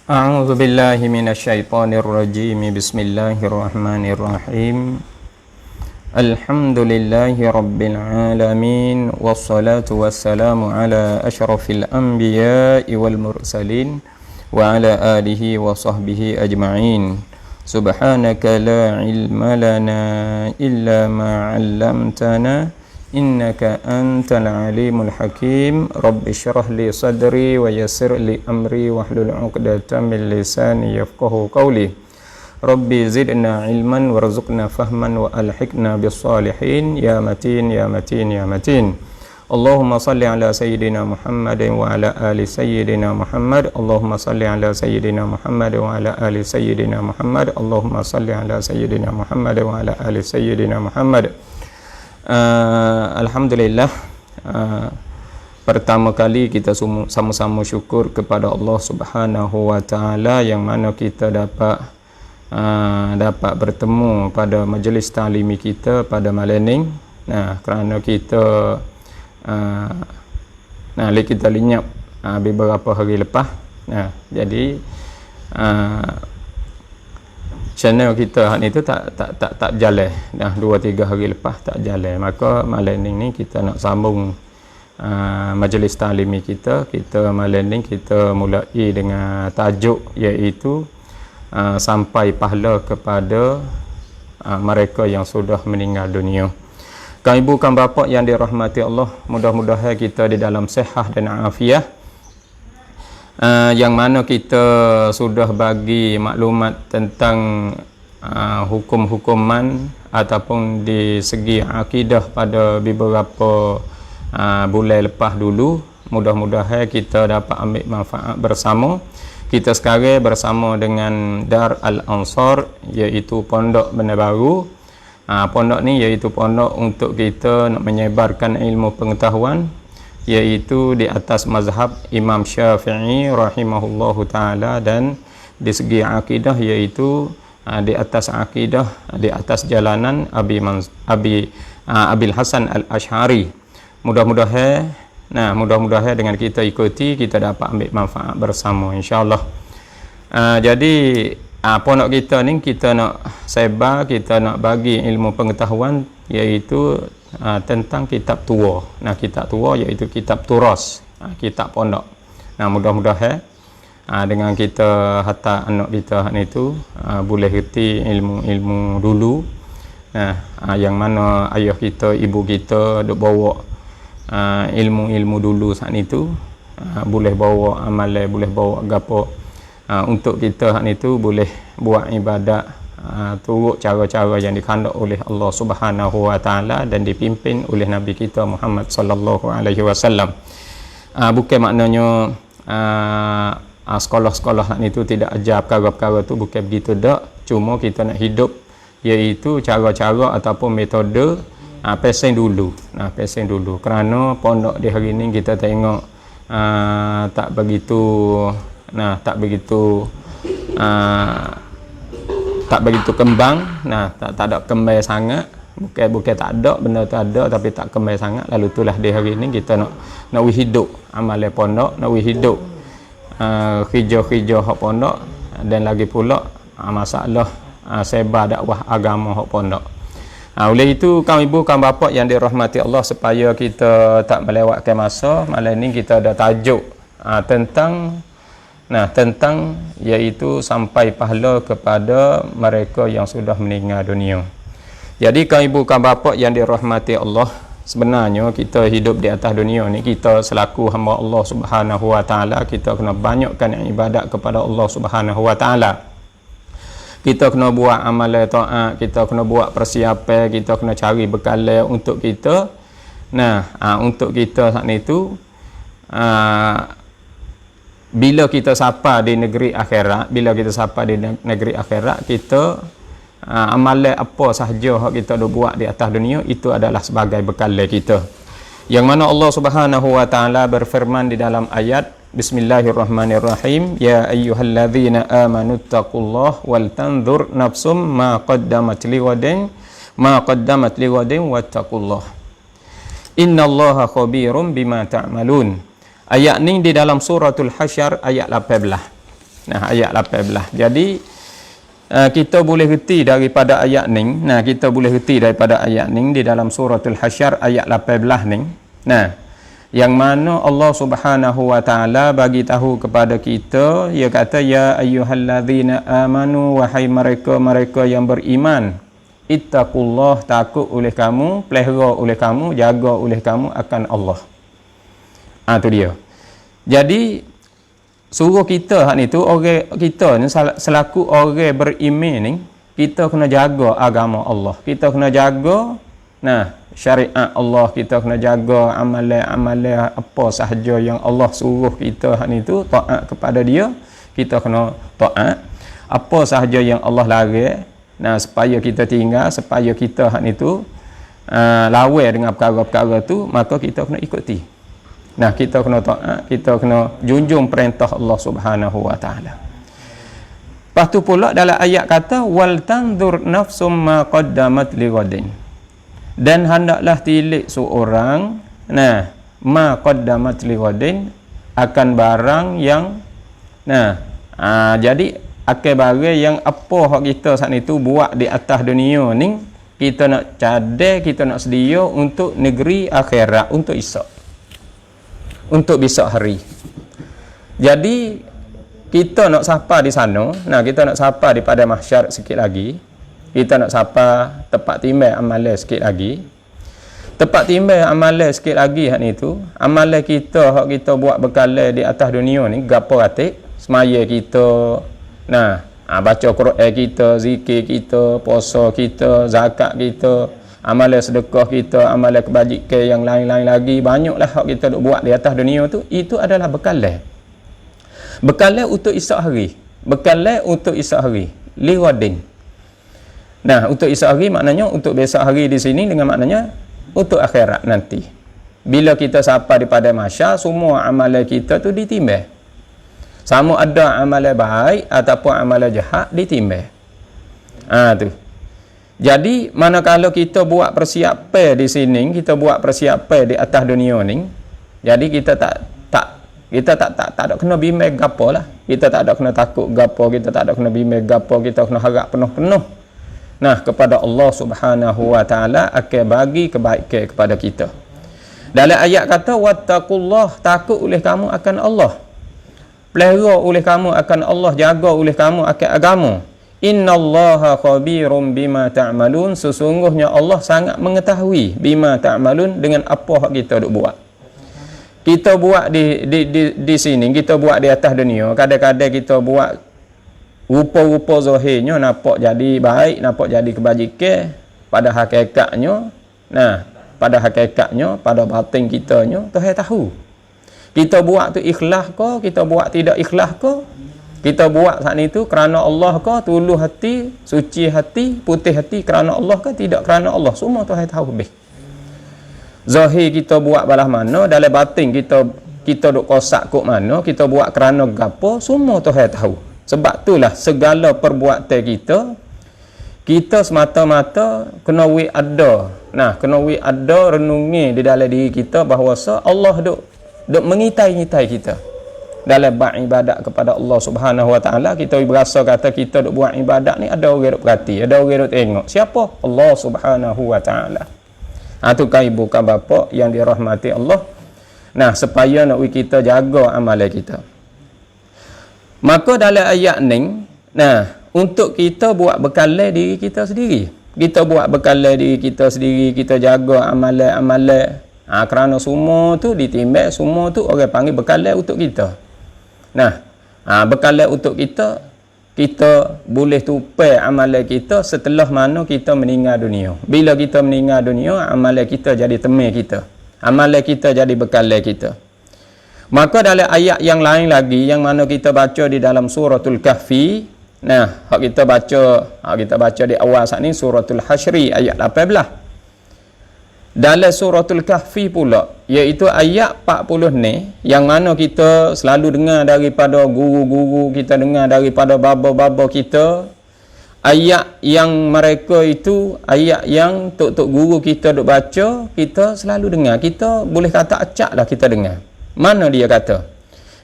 A'udzu billahi minasyaitonir rajim. Bismillahirrahmanirrahim. Alhamdulillahi rabbil alamin, wassalatu wassalamu ala asyrafil anbiya'i wal mursalin wa ala alihi wa sahbihi ajma'in. Subhanaka la ilma lana illa ma 'allamtana innaka antal alimul hakim. Rabbi syrah li sadri wa yassir li amri wahlul 'uqdatam min lisani yafqahu qawli. Rabbi zidna ilman warzuqna fahman wa alhiqna bis salihin ya matin ya matin ya matin. Allahumma salli ala sayyidina Muhammadin wa ala ali sayyidina Muhammad. Allahumma salli ala sayyidina Muhammad wa ala ali sayyidina Muhammad. Allahumma salli ala sayyidina Muhammad wa ala ali sayyidina Muhammad. Alhamdulillah, pertama kali kita sama-sama syukur kepada Allah Subhanahu wa taala yang mana kita dapat bertemu pada majlis ta'limi kita pada malam ni. Kerana kita kita lenyap beberapa hari lepas. Jadi channel kita ni tu tak berjalan dah 2-3 hari lepas tak berjalan. Maka malam ni kita nak sambung majlis ta'limi kita malam ni kita mulai dengan tajuk iaitu sampai pahala kepada mereka yang sudah meninggal dunia. Kaum ibu kaum bapa yang dirahmati Allah, mudah-mudahan kita di dalam sihat dan afiat. Yang mana kita sudah bagi maklumat tentang hukum-hukuman ataupun di segi akidah pada beberapa bulan lepas dulu. Mudah-mudahan kita dapat ambil manfaat bersama. Kita sekarang bersama dengan Dar Al-Ansar, iaitu Pondok Benda Baru. Pondok ni iaitu pondok untuk kita nak menyebarkan ilmu pengetahuan, iaitu di atas mazhab Imam Syafi'i rahimahullahu ta'ala, dan di segi akidah iaitu di atas akidah, di atas jalanan Abil Hasan Al-Ash'ari. Mudah-mudahan dengan kita ikuti kita dapat ambil manfaat bersama insya-Allah. Jadi pondok kita ni kita nak sebar, kita nak bagi ilmu pengetahuan iaitu tentang kitab tua. Kitab tua iaitu kitab turas, kitab pondok. Mudah-mudahan dengan kita hantar anak kita itu boleh reti ilmu-ilmu dulu. Yang mana ayah kita, ibu kita duk bawa ilmu-ilmu dulu saat itu, boleh bawa amalan, boleh bawa gapo untuk kita itu boleh buat ibadat turut cara-cara yang dikandang oleh Allah Subhanahu wa taala dan dipimpin oleh Nabi kita Muhammad sallallahu alaihi wasallam. Bukan maknanya sekolah-sekolah itu tidak ajar perkara-perkara tu, bukan begitu dak. Cuma kita nak hidup iaitu cara-cara ataupun metode pesen dulu. Pesen dulu. Kerana pondok di hari ini kita tengok tak begitu kembang. Tak ada kembang sangat. Bukan tak ada, benda tu ada tapi tak kembang sangat. Lalu itulah di hari ini kita nak hidup amalan pondok, nak hidup hijau-hijau hak pondok, dan lagi pula masalah sebar dakwah agama hak pondok. Oleh itu kaum ibu kaum bapa yang dirahmati Allah, supaya kita tak melewatkan masa, malam ni kita ada tajuk tentang iaitu sampai pahala kepada mereka yang sudah meninggal dunia. Jadi kaum ibu kaum bapa yang dirahmati Allah, sebenarnya kita hidup di atas dunia ni, kita selaku hamba Allah Subhanahu wa taala, kita kena banyakkan ibadat kepada Allah Subhanahu wa taala. Kita kena buat amalan taat, kita kena buat persiapan, kita kena cari bekalan untuk kita. Untuk kita saat itu bila kita sapa di negeri akhirat, kita amalan apa sahaja yang kita dah buat di atas dunia itu adalah sebagai bekalan kita. Yang mana Allah Subhanahu wa taala berfirman di dalam ayat Bismillahirrahmanirrahim, ya ayyuhalladzina amanu taqullaha wal tanzur nafsum ma qaddamat lighadin wattaqullah innallaha khabirum bima ta'malun. Ayat ni di dalam suratul Hasyr ayat 18. Nah, ayat 18. Jadi kita boleh reti daripada ayat ni. Nah, kita boleh reti daripada ayat ni di dalam suratul Hasyr ayat 18 ni. Nah, yang mana Allah Subhanahu wa taala bagi tahu kepada kita, ia kata ya ayyuhallazina amanu, wahai mereka yang beriman, ittaqullah, takut oleh kamu, pelihara oleh kamu, jaga oleh kamu akan Allah. Tu dia. Jadi suruh kita hak ni tu, orang kita ni selaku orang beriman ni, kita kena jaga agama Allah. Kita kena jaga syariat Allah, kita kena jaga amalan-amalan apa sahaja yang Allah suruh kita hak ni tu, taat kepada dia, kita kena taat. Apa sahaja yang Allah larang, supaya kita tinggal, supaya kita hak ni tu lawan dengan perkara-perkara tu, maka kita kena ikuti. Kita kena taat, kita kena junjung perintah Allah Subhanahu wa taala. Lepas tu pula dalam ayat kata wal tanzur nafsum ma qaddamat lighadin. Dan hendaklah tilik seorang ma qaddamat lighadin, akan barang yang jadi akan barang yang apa hak kita saat itu buat di atas dunia ni, kita nak cadai, kita nak sedia untuk negeri akhirat, untuk esok, untuk besok hari. Jadi kita nak sapa di sana, kita nak sapa di pada mahsyar sikit lagi, kita nak sapa tempat timbang amalan sikit lagi. Tempat timbang amalan sikit lagi hak ni tu, amalan kita hak kita buat berkala di atas dunia ni gapo atik, semaya kita, baca Quran kita, zikir kita, puasa kita, zakat kita, amalan sedekah kita, amalan kebajikan yang lain-lain lagi, banyaklah hak kita duk buat di atas dunia tu, itu adalah bekalan. Bekalan untuk esok hari. Bekalan untuk esok hari. Lighadin. Untuk esok hari maknanya untuk besok hari di sini, dengan maknanya untuk akhirat nanti. Bila kita sapa di pada mahsyar, semua amalan kita tu ditimbang. Sama ada amalan baik ataupun amalan jahat ditimbang. Tu. Jadi manakala kita buat persiapan di sini, kita buat persiapan di atas dunia ni, jadi kita tak ada kena bimbang gapo lah. Kita tak ada kena takut gapo, kita tak ada kena bimbang gapo, kita kena harap penuh-penuh kepada Allah Subhanahu wa taala akan bagi kebaikan kepada kita. Dalam ayat kata wattaqullah, takut oleh kamu akan Allah, pelihara oleh kamu akan Allah, jaga oleh kamu akan agama. Innallaha khabirum bima ta'malun, sesungguhnya Allah sangat mengetahui bima ta'malun, dengan apa hak kita duk buat. Kita buat di sini, kita buat di atas dunia, kadang-kadang kita buat rupa-rupa zahirnya nampak jadi baik, nampak jadi kebajikan, pada hakikatnya pada batin kitanya Tuhan tahu. Kita buat tu ikhlas ke, kita buat tidak ikhlas ke, kita buat saat itu kerana Allah ke, tuluh hati, suci hati, putih hati kerana Allah ke, tidak kerana Allah, semua Tuhan tahu habis. Zahir kita buat balah mana, dalam batin kita duk kosak kok mana, kita buat kerana gapo, semua Tuhan tahu. Sebab itulah segala perbuatan kita semata-mata kena kena ada renungi di dalam diri kita bahawa Allah duk mengitai-ngitai kita dalam beribadat kepada Allah Subhanahu wa taala. Kita berasa kata kita duk buat ibadat ni, ada orang duk perhati, ada orang duk tengok. Siapa? Allah Subhanahu wa taala. Tu kan ibu kan bapa yang dirahmati Allah. Supaya nak kita jaga amalan kita. Maka dalam ayat ni, untuk kita buat bekalan diri kita sendiri. Kita buat bekalan diri kita sendiri, kita jaga amalan-amalan. Kerana semua tu ditimbang, semua tu orang panggil bekalan untuk kita. Bekalan untuk kita boleh tupai amalan kita setelah mana kita meninggal dunia. Bila kita meninggal dunia, amalan kita jadi teman kita. Amalan kita jadi bekalan kita. Maka dalam ayat yang lain lagi, yang mana kita baca di dalam suratul Kahfi, hak kita baca di awal saat ni suratul Hasyri ayat 18. Dalam suratul Kahfi pula, iaitu ayat 40 ni, yang mana kita selalu dengar daripada guru-guru kita, dengar daripada baba-baba kita, ayat yang mereka itu, ayat yang tok-tok guru kita duk baca, kita selalu dengar. Kita boleh kata acak lah kita dengar. Mana dia kata?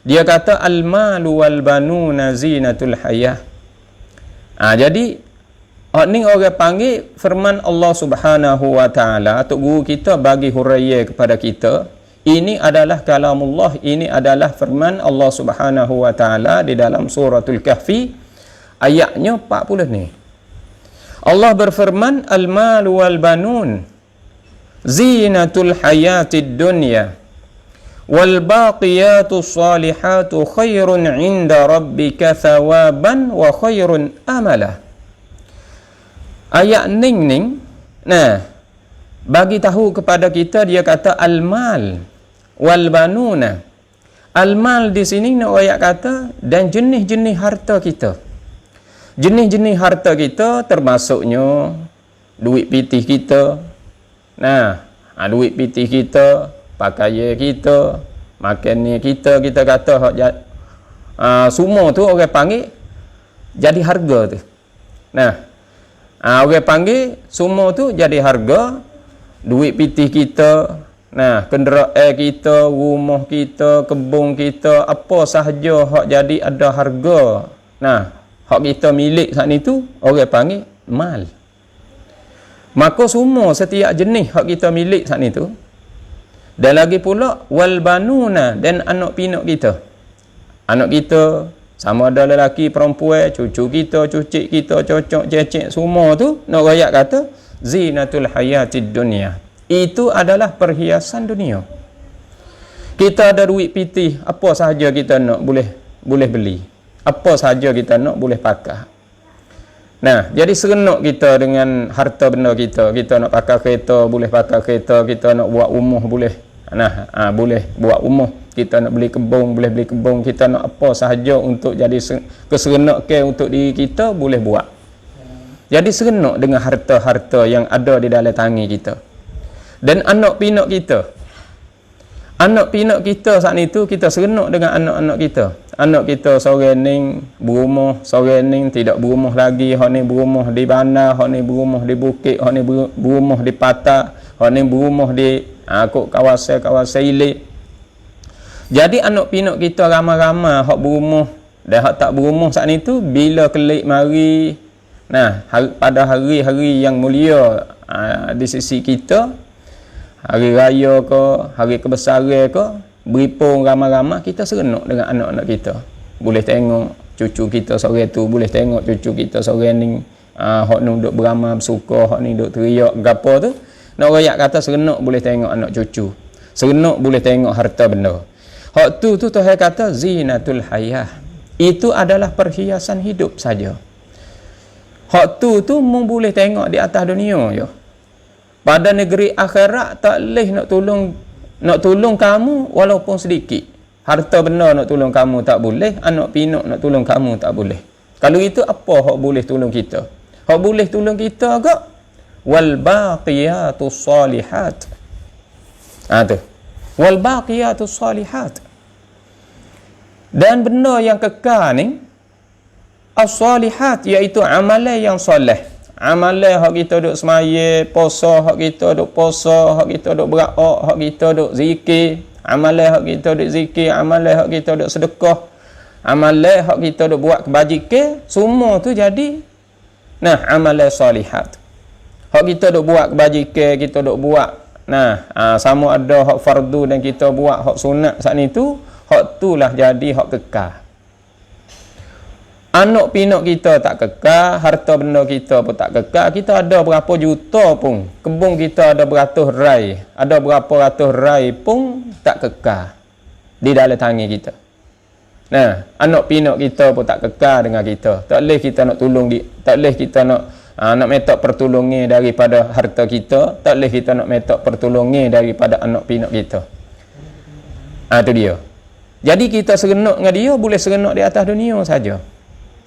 Dia kata al-malu wal banuna zinatul hayah. Jadi ni orang panggil firman Allah Subhanahu wa taala, Tok Guru kita bagi huraian kepada kita. Ini adalah kalamullah, ini adalah firman Allah Subhanahu wa taala di dalam suratul Kahfi ayatnya 40 ni. Allah berfirman al-malu wal banun zinatul hayatid dunya wal baqiyatus salihatu khairun 'inda rabbika thawaban wa khairun amala. Ayat ning bagi tahu kepada kita, dia kata al-mal wal banuna. Al-mal di sini nak ayat kata dan jenis-jenis harta kita. Jenis-jenis harta kita termasuknya duit pitih kita. Duit pitih kita, pakaian kita, makannya kita kata semua tu orang panggil jadi harga tu. Orang panggil semua tu jadi harga. Duit pitih kita, kenderaan kita, rumah kita, kebun kita, apa sahaja hak jadi ada harga. Hak kita milik saat itu orang panggil mal. Maka semua setiap jenis hak kita milik saat itu. Dan lagi pula wal banuna, dan anak pinak kita. Anak kita sama ada lelaki, perempuan, cucu kita, cucik kita, cocok, cecek, semua tu nak rakyat kata zinatul hayatid dunya. Itu adalah perhiasan dunia. Kita ada duit pitih, apa sahaja kita nak boleh beli. Apa sahaja kita nak boleh pakai. Jadi serenok kita dengan harta benda kita. Kita nak pakai kereta, boleh pakai kereta. Kita nak buat rumah, boleh. Boleh buat rumah. Kita nak beli kebun, boleh beli kebun. Kita nak apa sahaja untuk jadi keserenakan untuk diri kita, boleh buat. Jadi serenok dengan harta-harta yang ada di dalam tangan kita. Dan anak pinak kita. Anak pinak kita saat itu, kita serenok dengan anak-anak kita. Anak kita seorang ni berumah, seorang ni tidak berumah lagi. Hak ni berumah di bandar, hak ni berumah di bukit, hak ni berumah di patah, hak ni berumah di kawasan-kawasan ilik. Jadi anak pinak kita ramai-ramai hak berumah dan hak tak berumah saat itu, bila kelik mari pada hari-hari yang mulia di sisi kita, hari raya ke, hari kebesaran ke, beripung ramai-ramai, kita serenok dengan anak-anak kita. Boleh tengok cucu kita sore tu, boleh tengok cucu kita sore ni, hak ni duk beramai bersuka, hak ni duk teriak gapo tu. Nak rakyat kata serenok boleh tengok anak cucu. Serenok boleh tengok harta benda. Hak tu Tuhan kata zinatul hayah. Itu adalah perhiasan hidup saja. Hak tu boleh tengok di atas dunia je. Pada negeri akhirat tak leh nak tolong kamu walaupun sedikit. Harta benda nak tolong kamu tak boleh, anak pinak nak tolong kamu tak boleh. Kalau itu apa hak boleh tolong kita? Hak boleh tolong kita agak wal baqiyatus salihat. Tu. Wal baqiyatus salihat. Dan benda yang kekal ni as-salihat, iaitu amalan yang soleh. Amalan hak kita duk semaya, puasa hak kita duk puasa, hak kita duk berak, hak kita duk zikir, amalan hak kita duk zikir, amalan hak kita duk sedekah, amalan hak kita duk buat kebajikan, semua tu jadi amalan salihat. Hak kita duk buat kebajikan, kita duk buat sama ada hak fardu dan kita buat hak sunat saat itu, hak tulah jadi hak kekal. Anak pinak kita tak kekal, harta benda kita pun tak kekal. Kita ada berapa juta pun, kebun kita ada beratus rai, ada berapa ratus rai pun tak kekal di dalam tangan kita. Anak pinak kita pun tak kekal dengan kita. Tak boleh kita nak tolong tak boleh kita nak minta pertolongan daripada harta kita, tak boleh kita nak minta pertolongan daripada anak pinak kita. Itu dia. Jadi kita serenok dengan dia, boleh serenok di atas dunia saja.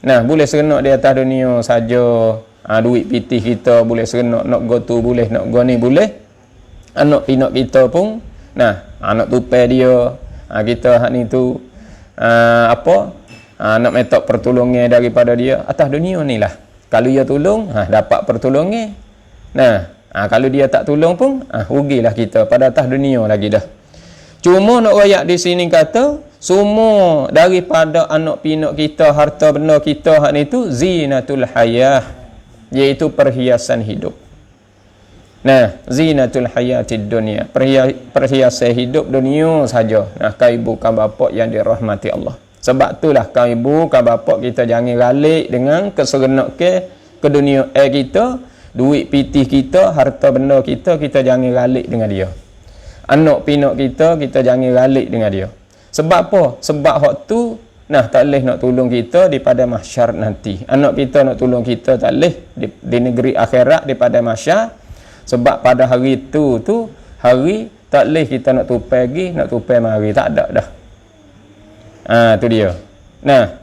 Boleh serenok di atas dunia saja. Duit pitih kita boleh serenok, nak go tu boleh, nak go ni boleh. Anak pinak kita pun anak tupai dia, kita hak ni tu nak minta pertolongan daripada dia atas dunia ni lah. Kalau dia tolong, dapat pertolongan. Kalau dia tak tolong pun, rugilah kita pada atas dunia lagi dah. Cuma nak royak di sini kata semua daripada anak pinak kita, harta benda kita hak ni tu zinatul hayah, iaitu perhiasan hidup. Nah, zinatul hayatid dunia, perhiasan hidup dunia saja. Nah, kau ibu kau bapak yang dirahmati Allah. Sebab itulah kau ibu kau bapak kita jangan ralik dengan keserenok ke dunia kita, duit pitih kita, harta benda kita jangan ralik dengan dia. Anak pinak kita jangan ralik dengan dia. Sebab apa? Sebab hak tu nah tak leh nak tolong kita di pada mahsyar nanti. Anak kita nak tolong kita tak leh di negeri akhirat di pada mahsyar. Sebab pada hari tu hari tak leh kita nak tupai pergi, nak tupai mari, tak ada dah. Tu dia. Nah,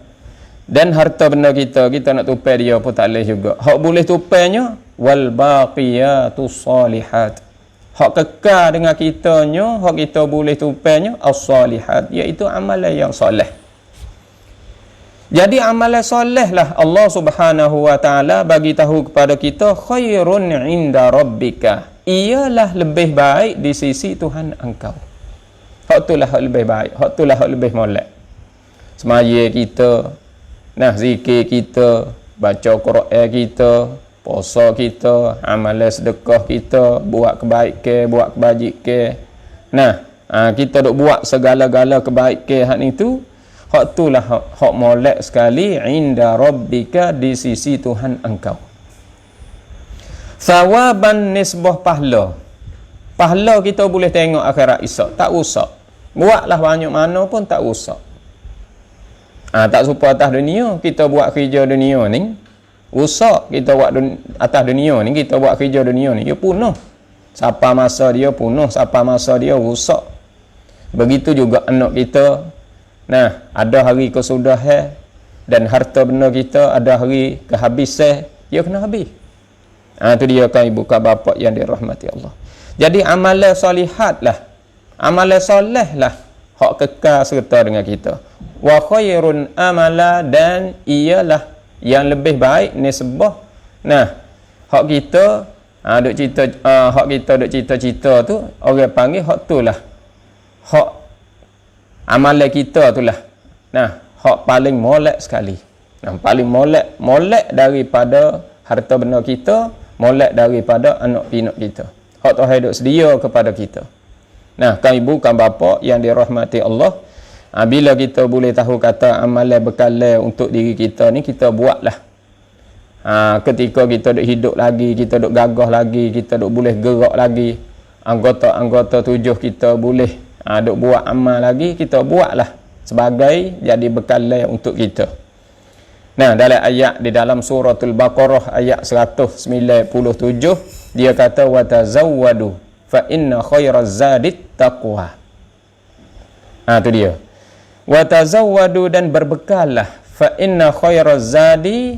dan harta benda kita nak tupai dia pun tak leh juga. Hak boleh tupainya wal baqiyatus salihat. Hak kekal dengan kitanya, hak kita boleh tupainya as-salihat, iaitu amalan yang soleh. Jadi amalan soleh lah Allah Subhanahu wa taala bagi tahu kepada kita khairun inda rabbika. Ialah lebih baik di sisi Tuhan engkau. Hak itulah hak lebih baik, hak itulah hak lebih molek. Semaya kita, nah zikir kita, baca Quran kita, puasa kita, amalan sedekah kita, buat kebaikan, buat kebajikan. Nah, kita duk buat segala-gala kebaikan hak itu, hak itulah hak molek sekali inda rabbika di sisi Tuhan engkau. Sawaban nisbah pahala. Pahala kita boleh tengok akhirat esok, tak usah. Buatlah banyak mana pun tak usah. Tak supaya atas dunia kita buat kerja dunia ni. Usak kita buat atas dunia ni, kita buat kerja dunia ni, dia punah. Siapa masa dia punah, siapa masa dia rusak. Begitu juga anak kita. Nah, ada hari kesudahan dan harta benda kita ada hari kehabisan, dia kena habis. Itu dia kan ibu kan bapa yang dirahmati Allah. Jadi amalan salihat lah, amalan soleh lah hak kekal serta dengan kita. Wa khairun amala, dan ialah yang lebih baik nisbah. Nah, hak kita duk cerita hak kita duk cita-cita tu orang panggil hak tulah. Hak amalan kita itulah. Nah, hak paling molek sekali. Nah, paling molek daripada harta benda kita, molek daripada anak pinak kita. Hak Tuhan duk sedia kepada kita. Nah, kan ibu kan bapa yang dirahmati Allah, bila kita boleh tahu kata amalan bekalan untuk diri kita ni kita buatlah. Ketika kita duk hidup lagi, kita duk gagah lagi, kita duk boleh gerak lagi, anggota-anggota tujuh kita boleh duk buat amal lagi, kita buatlah sebagai jadi bekalan untuk kita. Nah, dalam ayat di dalam suratul Baqarah ayat 197 dia kata wa tazawwadu fa inna khairaz zadit taqwa. Tu dia. Wa tazawwadu, dan berbekallah, fa inna khairaz zadi,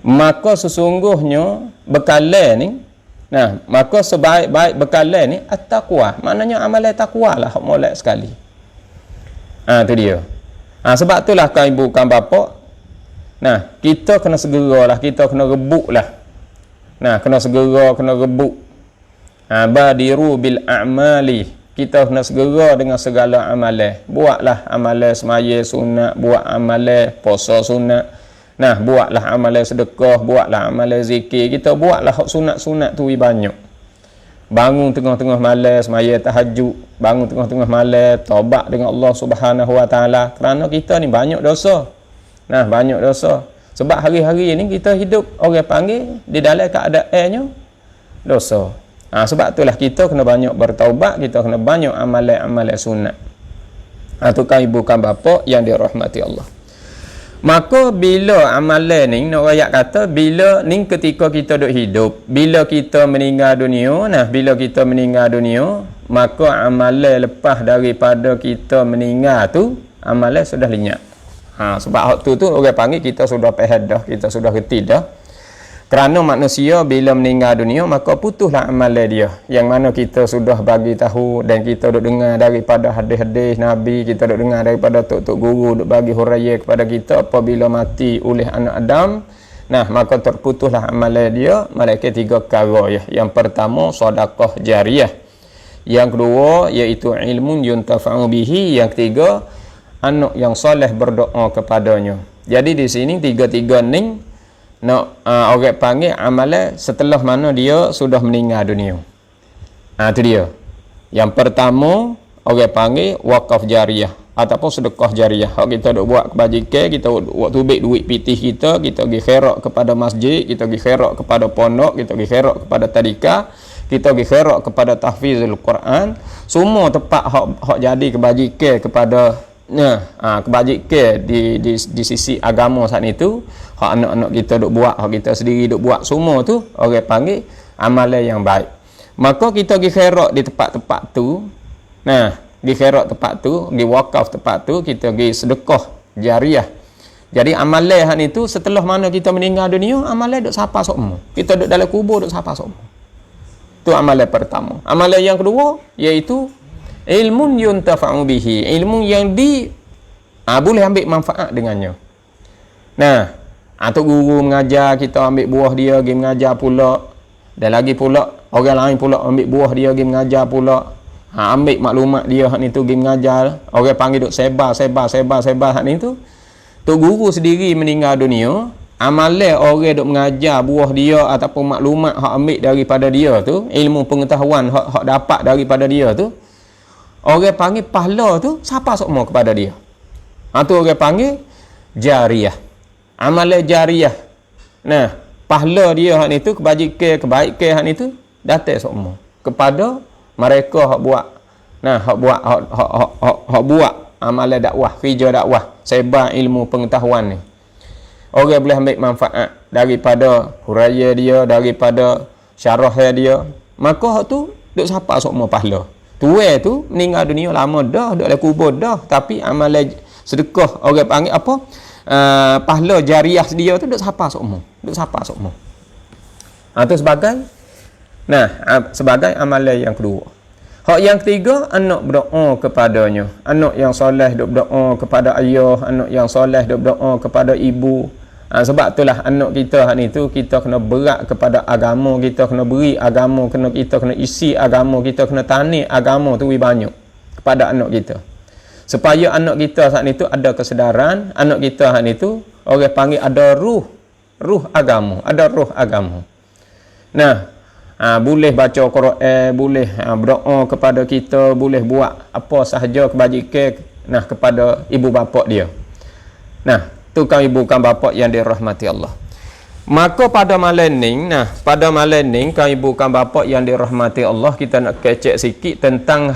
maka sesungguhnya bekalan ni, nah, maka sebaik-baik bekalan ni at-taqwa, maknanya amalan takwa lah hak molek sekali. Tu dia. Sebab itulah kan ibu kan bapa, nah, kita kena segeralah, kita kena rebuklah. Nah, kena segera, kena rebuk. Badiru bil a'mali, kita kena segera dengan segala amalan. Buatlah amalan semaya sunat, buat amalan puasa sunat. Nah, buatlah amalan sedekah, buatlah amalan zikir. Kita buatlah sunat-sunat tu banyak. Bangun tengah-tengah malam semaya tahajud, bangun tengah-tengah malam taubat dengan Allah Subhanahu wa taala, kerana kita ni banyak dosa. Nah, banyak dosa. Sebab hari-hari ni kita hidup orang panggil di dalam keadaannya dosa. Sebab itulah kita kena banyak bertaubat, kita kena banyak amalan-amalan sunat. Tu kan ibu kan bapa yang dirahmati Allah. Maka bila amalan ni nak rakyat kata, bila ni ketika kita duk hidup, bila kita meninggal dunia, nah bila kita meninggal dunia, maka amalan lepas daripada kita meninggal tu, amalan sudah lenyap. Sebab hak tu orang panggil kita sudah faham dah, kita sudah reti dah. Kerana manusia bila meninggal dunia, maka putuslah amalan dia. Yang mana kita sudah bagi tahu dan kita duk dengar daripada hadis-hadis Nabi, kita duk dengar daripada tok-tok guru duk bagi huraian kepada kita, apabila mati oleh anak Adam, nah maka terputuslah amalan dia, malaikat 3 perkara ya. Yang pertama sedekah jariah. Yang kedua iaitu ilmun yuntafa'u bihi. Yang ketiga anak yang soleh berdoa kepadanya. Jadi di sini tiga-tiga ni nak orang panggil amalan setelah mana dia sudah meninggal dunia. Itu dia. Yang pertama orang panggil wakaf jariah ataupun sedekah jariah. Hak kita duk buat kebajikan, kita buat tubik duit pitih kita pergi khairat kepada masjid, kita pergi khairat kepada pondok, kita pergi khairat kepada tadika, kita pergi khairat kepada tahfizul Quran. Semua tepat hak jadi kebajikan kepada kebajikan di sisi agama saat itu. Hak anak-anak kita duk buat, hak kita sendiri duk buat, semua tu orang panggil amalan yang baik. Maka kita pergi khairat di tempat-tempat tu. Di khairat tempat tu, di wakaf tempat tu, kita pergi sedekah jariah. Jadi amalan hak itu setelah mana kita meninggal dunia, amalan duk sapa semua. Kita duk dalam kubur duk sapa semua. Tu amalan pertama. Amalan yang kedua iaitu ilmun yuntafa'u bihi. Ilmu yang boleh ambil manfaat dengannya. Atau guru mengajar, kita ambil buah dia pergi mengajar pula. Dan lagi pula orang lain pula ambil buah dia pergi mengajar pula. Ambil maklumat dia hak ni tu pergi mengajar. Orang panggil duk sebar hak ni tu. Tu guru sendiri meninggal dunia, amalan orang duk mengajar buah dia ataupun maklumat hak ambil daripada dia tu, ilmu pengetahuan hak dapat daripada dia tu, orang panggil pahala tu siapa semua kepada dia. Tu orang panggil jariah. Amalan jariah. Pahala dia hak ni tu, kebaikan hak ni tu datang semua kepada mereka hak buat hak buat amalan dakwah, kerja dakwah, sebar ilmu pengetahuan ni. Orang boleh ambil manfaat daripada huraya dia, daripada syarah dia. Maka hak tu duk siapa semua pahala. Tua tu meninggal dunia lama dah, duk dalam kubur dah, tapi amalan sedekah orang panggil apa? Pahala jariah dia tu duk siapa semua. Tu sebagai amalan yang kedua. Hak yang ketiga, anak berdoa kepadanya. Anak yang soleh duk berdoa kepada ayah, anak yang soleh duk berdoa kepada ibu. Sebab itulah anak kita hak ni tu, kita kena berat kepada agama, kita kena beri agama, kita kena isi agama, kita kena tani agama tu banyak kepada anak kita. Supaya anak kita saat ni tu ada kesedaran, anak kita hak ni tu orang panggil ada ruh agama, ada ruh agama. Boleh baca Quran, boleh berdoa kepada kita, boleh buat apa sahaja kebajikan kepada ibu bapa dia. Tu kan ibu kan bapa yang dirahmati Allah. Maka pada malam ni, kan ibu kan bapa yang dirahmati Allah, kita nak kecek sikit tentang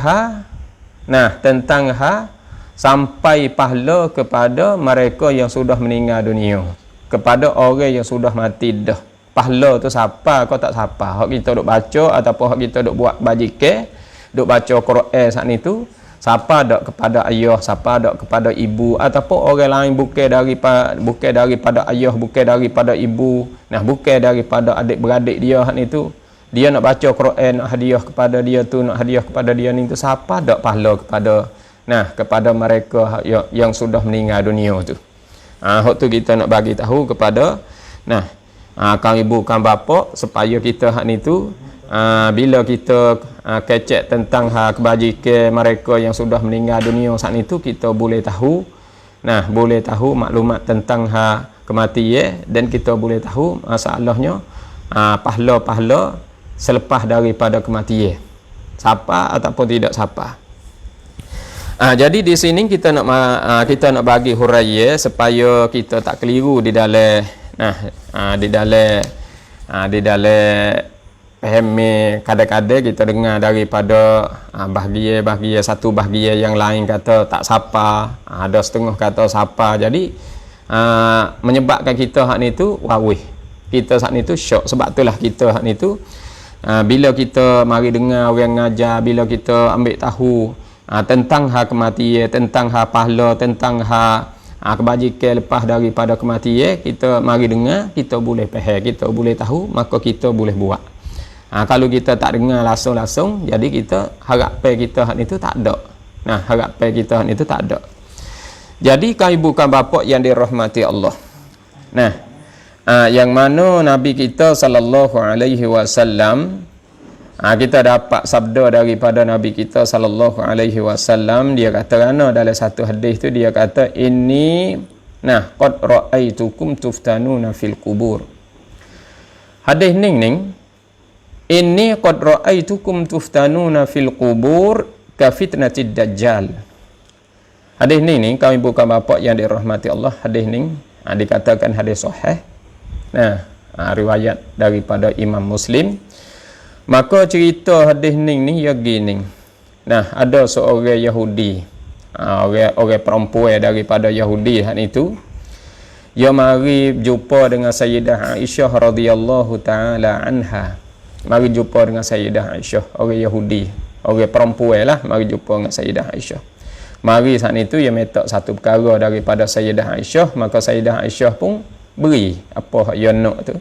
sampai pahala kepada mereka yang sudah meninggal dunia, kepada orang yang sudah mati dah. Pahala tu siapa kau tak siapa. Hak kita duk baca ataupun hak kita duk buat bajikan, duk baca Quran saat ni tu, siapa dak kepada ayah, siapa dak kepada ibu ataupun orang lain bukan daripada ayah, bukan daripada ibu, bukan daripada adik-beradik dia hak ni tu. Dia nak baca Quran, nak hadiah kepada dia tu, nak hadiah kepada dia ni tu, siapa dak pahala kepada mereka yang sudah meninggal dunia tu. Hak tu kita nak bagi tahu kepada kan ibu kan bapa, supaya kita hak ni tu bila kita kecek tentang kebajikan mereka yang sudah meninggal dunia saat ni tu, kita boleh tahu maklumat tentang kematian, dan kita boleh tahu masalahnya pahala-pahala selepas daripada kematian, siapa ataupun tidak siapa. Jadi di sini kita nak bagi huraian supaya kita tak keliru di dalam pahami. Kadang-kadang kita dengar daripada bahagian satu bahagian yang lain kata tak sapa, ada setengah kata sapa. Jadi menyebabkan kita hak ni tu wawih, kita saat ni tu syok. Sebab itulah kita hak ni tu bila kita mari dengar orang ngajar, bila kita ambil tahu tentang kematian, tentang pahala, tentang kebajikan lepas daripada kematian, kita mari dengar, kita boleh faham, kita boleh tahu, maka kita boleh buat. Kalau kita tak dengar langsung, jadi kita harapan kita hak itu tak ada. Harapan kita hak itu tak ada. Jadi kan ibu kan bapa yang dirahmati Allah. Yang mana Nabi kita sallallahu alaihi wasallam Kita dapat sabda daripada Nabi kita sallallahu alaihi wasallam. Dia kata dalam satu hadis tu dia kata ini qad ra'aitukum tuftanuna fil qubur. Hadis ning ini qad ra'aitukum tuftanuna fil qubur ka fitnatid dajjal. Hadis ning kami bukan bapa yang dirahmati Allah. Hadis ning dikatakan hadis sahih. Riwayat daripada Imam Muslim. Maka cerita hadis ni ya gini. Ada seorang Yahudi, orang perempuan daripada Yahudi itu, dia mari jumpa dengan Sayyidah Aisyah radhiyallahu taala anha. Mari jumpa dengan Sayyidah Aisyah, orang Yahudi, orang perempuan lah, mari jumpa dengan Sayyidah Aisyah. Mari saat itu dia minta satu perkara daripada Sayyidah Aisyah, maka Sayyidah Aisyah pun beri apa yang nak tu.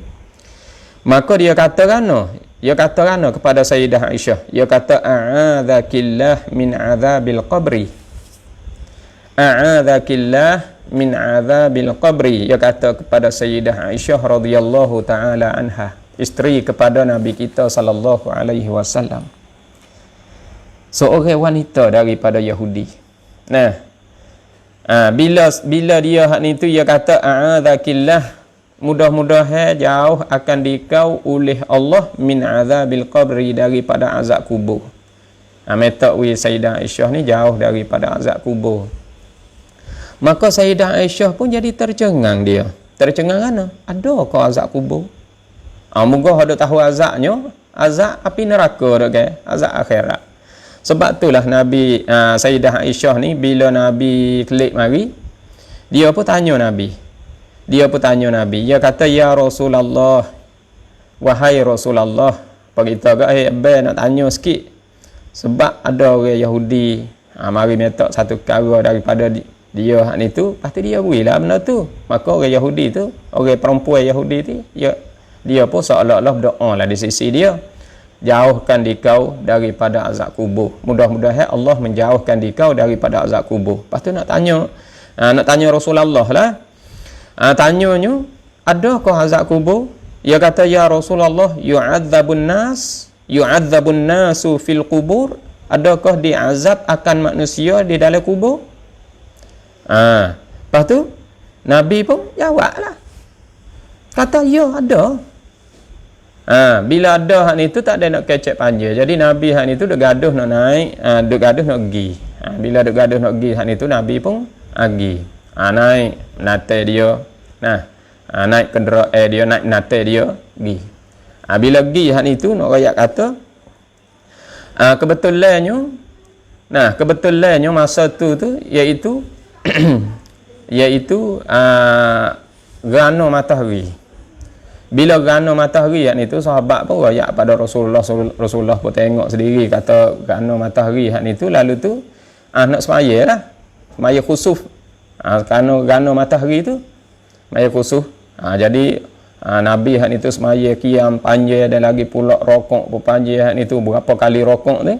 Maka dia kata kepada Sayyidah Aisyah, dia kata a'adzakillah min azabil qabri. A'adzakillah min azabil qabri. Dia kata kepada Sayyidah Aisyah radhiyallahu taala anha, isteri kepada Nabi kita sallallahu alaihi wasallam. Seorang wanita daripada Yahudi. Bila dia hak ni tu dia kata a'adzakillah, mudah-mudahan jauh akan dikau oleh Allah min azabil qabri, daripada azab kubur. Minta Sayyidah Aisyah ni jauh daripada azab kubur. Maka Sayyidah Aisyah pun jadi tercengang dia. Tercengang mana? Ada ke azab kubur? Moga ada tahu azabnya, azab api neraka dak ke, azab akhirat. Sebab itulah Nabi Sayyidah Aisyah ni bila Nabi kelik mari, dia pun tanya Nabi. Dia kata, ya Rasulullah, wahai Rasulullah, berita ke nak tanya sikit. Sebab ada orang Yahudi mari minta satu perkara daripada dia hak ni tu, lepas tu dia berilah benda tu. Maka orang Yahudi tu, orang perempuan Yahudi tu, dia pun seolah-olah berdoa lah di sisi dia, jauhkan dikau daripada azab kubur. Mudah-mudahan Allah menjauhkan dikau daripada azab kubur. Lepas tu nak tanya Rasulullah lah. Tanyanya, adakah azab kubur? Dia kata, ya Rasulullah, yu'adzabun nasu fil kubur. Adakah diazab akan manusia di dalam kubur? Lepas tu Nabi pun jawab lah, kata ya ada. Bila ada hak ni tu tak ada nak kecek panjang. Jadi Nabi hak ni tu duk gaduh nak naik, duk gaduh nak pergi. Bila duk gaduh nak pergi hak ni tu, Nabi pun pergi. Naik nate dia, naik kenderaan dia, naik nate dia pergi. Bila pergi hak ni tu nak rakyat kata, kebetulannya masa tu iaitu gerhana matahari. Bila gerhana matahari hak ni tu, sahabat pun rakyat pada Rasulullah pun tengok sendiri, kata gerhana matahari hak ni tu, lalu tu nak semaya lah, semaya khusuf. Kerana gerhana matahari tu semaya khusuf. Jadi Nabi hak ni tu semaya qiyam panjang, dan lagi pula rokok pun panjang hak ni tu, berapa kali rokok ni.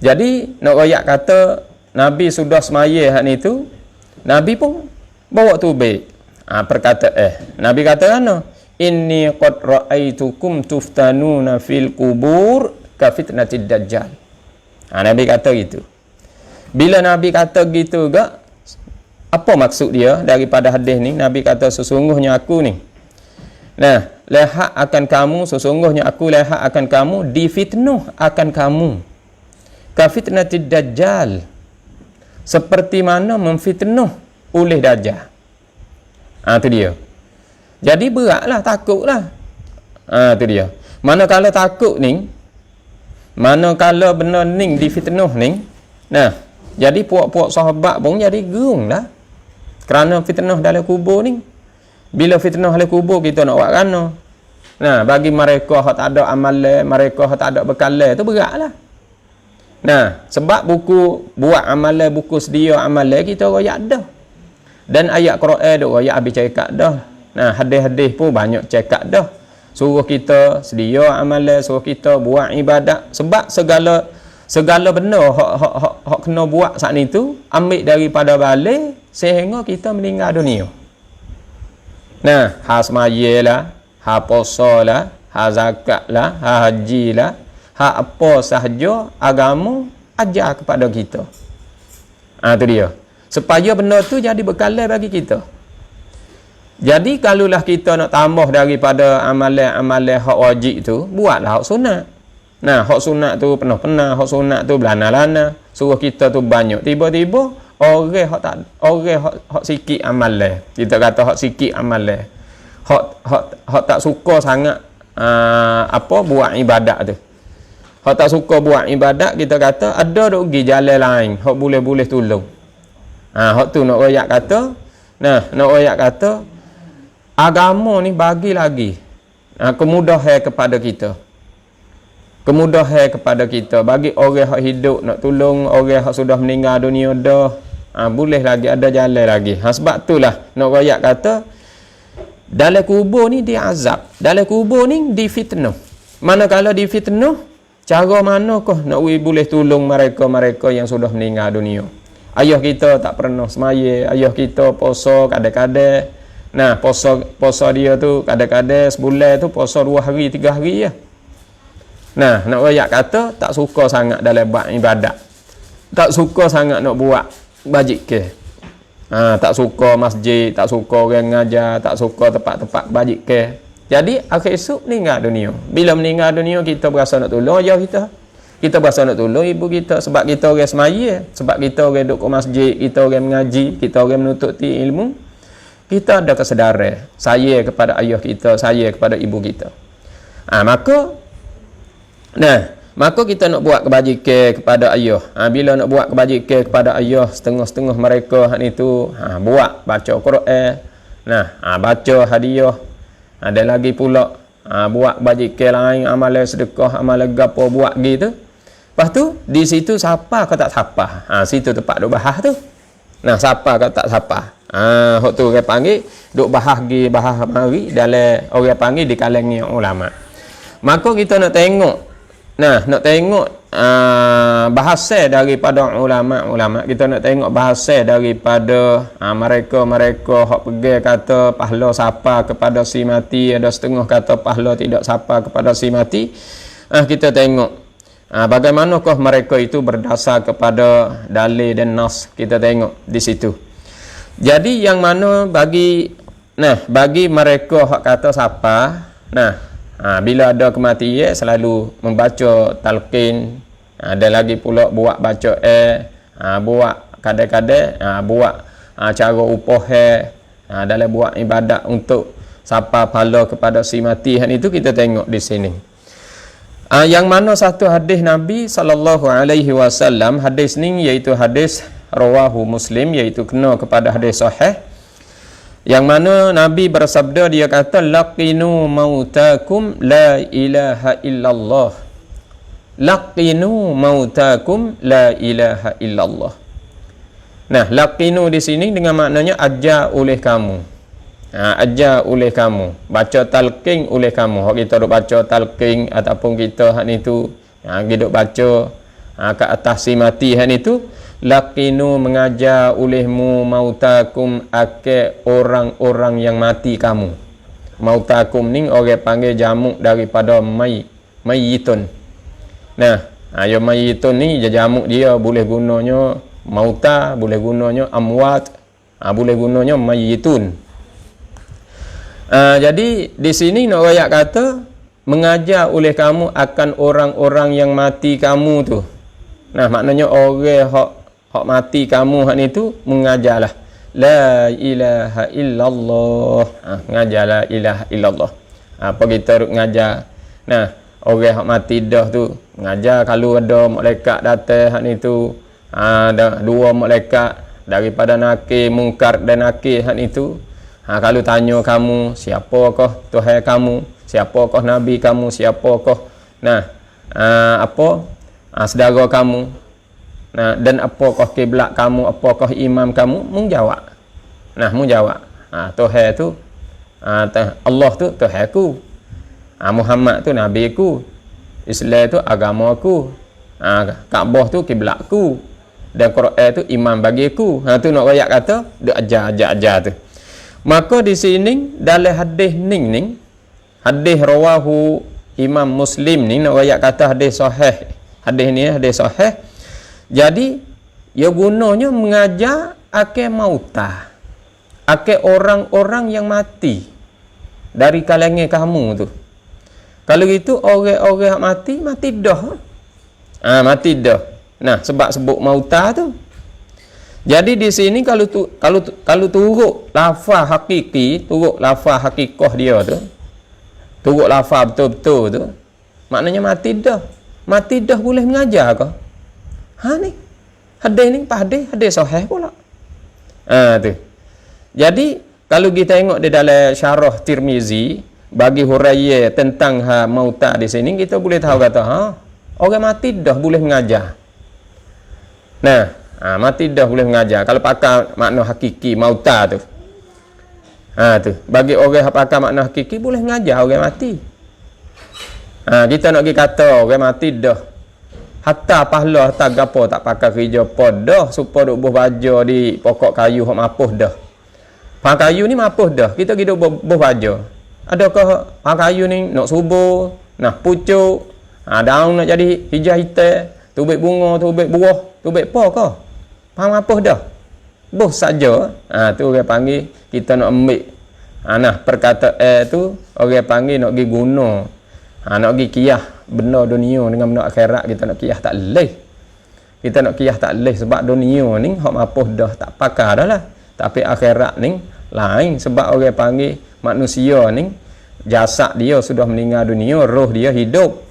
Jadi nak rakyat kata Nabi sudah semaya hak ni tu, Nabi pun bawa tubik. Nabi kata inni qad ra'aitukum tuftanuna fil qubur ka fitnatid dajjal. Nabi kata gitu. Bila Nabi kata gitu gak, apa maksud dia daripada hadis ni? Nabi kata, sesungguhnya aku ni, lihat akan kamu, sesungguhnya aku lihat akan kamu, difitnah akan kamu ka fitnatid dajjal, seperti mana memfitnah oleh dajjal. Tu dia. Jadi beratlah, takutlah. Tu dia. Manakala takut ni, manakala benda ni difitnah ni, jadi puak-puak sahabat pun jadi gerung lah. Kerana fitnah dalam kubur ni. Bila fitnah dalam kubur, kita nak buat kerana. Bagi mereka yang tak ada amalan, mereka yang tak ada bekalan, tu beratlah. Sebab buku buat amalan, buku sedia amalan, kita royak dah. Dan ayat Quran tu royak habis cekak dah. Hadis-hadis pun banyak cekak dah. Suruh kita sedia amalan, suruh kita buat ibadat. Sebab segala benda hak kena buat saat ni tu, ambil daripada balik sehingga kita meninggal dunia. Ha semaya lah, ha puasa lah, ha zakat lah, ha haji lah, hak apa sahaja agama ajar kepada kita. Tu dia. Supaya benda tu jadi bekalan bagi kita. Jadi kalaulah kita nak tambah daripada amalan-amalan hak wajib tu, buatlah hak sunat. Nah, hak sunat tu pernah-pernah, hak sunat tu belana-lana, suruh kita tu banyak. Tiba-tiba orang hak sikit amalan. Kita kata hak sikit amalan. Hak tak suka sangat buat ibadat tu. Hak tak suka buat ibadat, kita kata ada dok pergi jalan lain hak boleh tolong. Hak tu nak royak kata, agama ni bagi lagi kemudahan kepada kita. Kemudahan kepada kita bagi orang hak hidup nak tolong orang hak sudah meninggal dunia dah. Boleh lagi ada jalan lagi. Sebab itulah nak royak kata dalam kubur ni dia azab. Dalam kubur ni difitnah. Manakala difitnah, cara manakah nak boleh tolong mereka yang sudah meninggal dunia? Ayah kita tak pernah semaya, ayah kita puasa kadang-kadang. Nah, puasa dia tu kadang-kadang sebulan tu puasa 2 hari 3 hari ya. Nah, nak royak kata tak suka sangat dalam buat ibadat. Tak suka sangat nak buat bajikan. Tak suka masjid, tak suka orang ngajar, tak suka tempat-tempat bajikan. Jadi akhir esok meninggal dunia. Bila meninggal dunia kita berasa nak tolong ayah kita. Kita berasa nak tolong ibu kita sebab kita orang semaya, sebab kita orang duduk ke masjid, kita orang mengaji, kita orang menuntut ilmu. Kita ada kesedaran saya kepada ayah kita, saya kepada ibu kita. Maka kita nak buat kebajikan kepada ayah. Bila nak buat kebajikan kepada ayah, setengah-setengah mereka itu buat baca Quran. Baca hadiah. Ada lagi pula buat kebajikan lain, amalan sedekah, amalan gapo buat gitu. Lepas tu di situ siapa ke tak siapa. Situ tempat duk bahas tu. Siapa ke tak siapa. Hak tu orang panggil duk bahas mari dalam orang panggil di kalangan ulama. Maka kita nak tengok bahasa daripada ulama. Kita nak tengok bahasa daripada mereka hak pegang kata pahala siapa kepada si mati, ada setengah kata pahala tidak siapa kepada si mati. Kita tengok bagaimanakah mereka itu berdasar kepada dalil dan nas. Kita tengok di situ. Jadi yang mana bagi mereka hak kata siapa, bila ada kematian selalu membaca talqin, ada lagi pula buat baca buat kadang-kadang buat cara upah dalam buat ibadat untuk siapa pahala kepada si mati. Itu kita tengok di sini. Yang mana satu hadis Nabi sallallahu alaihi wasallam, hadis ni iaitu hadis rawahu Muslim, iaitu kena kepada hadis sahih, yang mana Nabi bersabda, dia kata laqinu mautakum la ilaha illallah. Laqinu mautakum la ilaha illallah. Laqinu di sini dengan maknanya ajar oleh kamu. Ajar oleh kamu, baca talqin oleh kamu. Hak kita duk baca talqin ataupun kita hak ni tu kita duk baca ke atas si mati hak ni tu. Laqinu mengajar olehmu mautakum akal orang-orang yang mati kamu. Mautakum ni orang panggil jamuk daripada mayyitun. Yang mayyitun ni jamuk dia boleh gunanya mauta, boleh gunanya amwat, boleh gunanya mayyitun. Jadi di sini nak royak kata mengajar oleh kamu akan orang-orang yang mati kamu tu. Maknanya orang hak mati kamu hak ni tu mengajarlah la ilaha illallah. Ngajar la ilaha illallah. Apa kita duk ngajar? Orang hak mati dah tu ngajar kalau ada malaikat datang hak ni tu, ada 2 malaikat daripada nakir mungkar dan nakir hak ni tu. Kalau tanya kamu siapakah Tuhan kamu, siapakah nabi kamu, siapakah saudara kamu, dan apakah kiblat kamu, apakah imam kamu, menjawab. Menjawab. Tuhan tu Allah tu Tuhanku. Muhammad tu nabiku. Islam tu agamaku. Kaabah tu kiblatku. Dan Quran tu imam bagiku. Tu nak royak kata dia ajar tu. Maka di sini dalam hadis ning hadis rawahu Imam Muslim ni nak royak kata hadis sahih. Hadis ni hadis sahih. Jadi ia gunanya mengajar akal mauta. Akal orang-orang yang mati dari kalangan kamu tu. Kalau gitu orang-orang mati dah. Mati dah. Nah, sebab sebut mauta tu. Jadi di sini kalau turut lafaz hakiki, turut lafaz hakikah dia tu. Turut lafaz betul-betul tu. Maknanya mati dah. Mati dah boleh mengajar ke? Ni. Hadis ni hadis sahih pula. Tu. Jadi kalau kita tengok di dalam syarah Tirmizi bagi huraiya tentang mauta di sini, kita boleh tahu kata orang mati dah boleh mengajar. Nah, mati dah boleh mengajar kalau pakai makna hakiki mauta tu. Tu. Bagi orang yang pakai makna hakiki boleh mengajar orang mati. Kita nak pergi kata orang mati dah. Hatta pahlah hatta gapo tak pakai kerja dah supaya duk buh baja di pokok kayu hok mapuh dah. Pang kayu ni mapuh dah. Kita pergi duk buh baja. Adakah pang kayu ni nak subuh, nak pucuk, daun nak jadi hijau hitam, tubik bunga, tubik buah, tubik apa ke? Pang mapuh dah. Buh saja. Tu orang panggil kita nak ambil. Perkataan tu orang panggil nak pergi guna. Nak pergi kiyah benda dunia dengan benda akhirat, kita nak kiyah tak leh. Kita nak kiyah tak leh sebab dunia ni hak mapuh dah tak pakar dah lah. Tapi akhirat ni lain sebab orang panggil manusia ni jasad dia sudah meninggal dunia, roh dia hidup.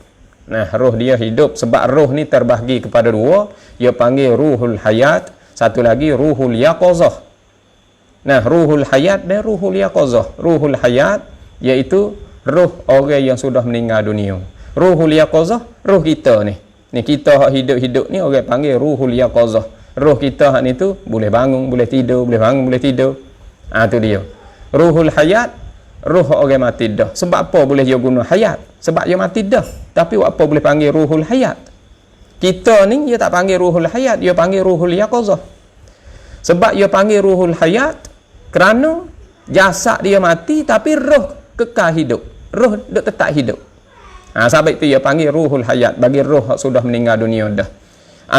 Nah, roh dia hidup sebab roh ni terbahagi kepada dua, dia panggil ruhul hayat, satu lagi ruhul yaqazah. Nah, ruhul hayat dan ruhul yaqazah. Ruhul hayat iaitu roh orang yang sudah meninggal dunia. Ruhul yaqazah, roh kita ni. Ni kita hak hidup-hidup ni orang panggil ruhul yaqazah. Roh kita hak ni tu boleh bangun, boleh tidur, boleh bangun, boleh tidur. Tu dia. Ruhul hayat, roh orang mati dah. Sebab apa boleh dia guna hayat? Sebab dia mati dah. Tapi apa boleh panggil ruhul hayat? Kita ni dia tak panggil ruhul hayat, dia panggil ruhul yaqazah. Sebab dia panggil ruhul hayat kerana jasad dia mati tapi roh kekal hidup. Roh duk tetap hidup. Sebab itu dia panggil ruhul hayat bagi roh yang sudah meninggal dunia dah.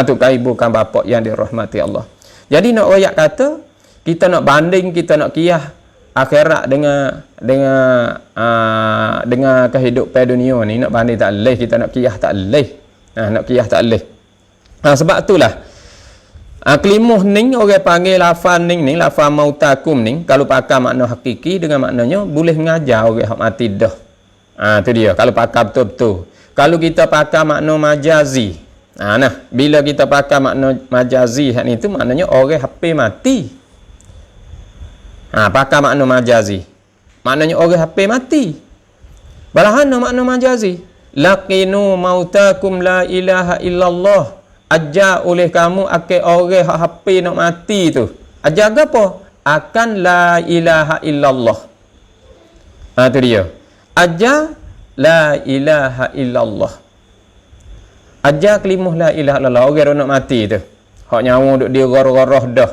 Tu bukan bapa yang dirahmati Allah. Jadi nak royak kata kita nak banding, kita nak kiyah akhirat dengan kehidupan dunia ni, nak banding tak leh, kita nak kiyah tak leh. Nak kiyah tak leh. Sebab itulah kelimah ni orang panggil lafaz ni lafaz mautakum ni, kalau pakai makna hakiki dengan maknanya boleh mengajar orang hak mati dah. Tu dia kalau pakai betul-betul. Kalau kita pakai makna majazi, bila kita pakai makna majazi hak ni tu maknanya orang hampir mati. Pakai makna majazi, maknanya orang hampir mati. Balahana makna majazi, laqinu mautakum la ilaha illallah. Ajar oleh kamu akan orang hak hampir nak mati tu. Ajar apa? Akan la ilaha illallah. Tu dia. Ajar la ilaha illallah. Ajar kelimah la ilaha illallah. Orang nak mati tu. Hak nyawa duk dia goroh-goroh dah.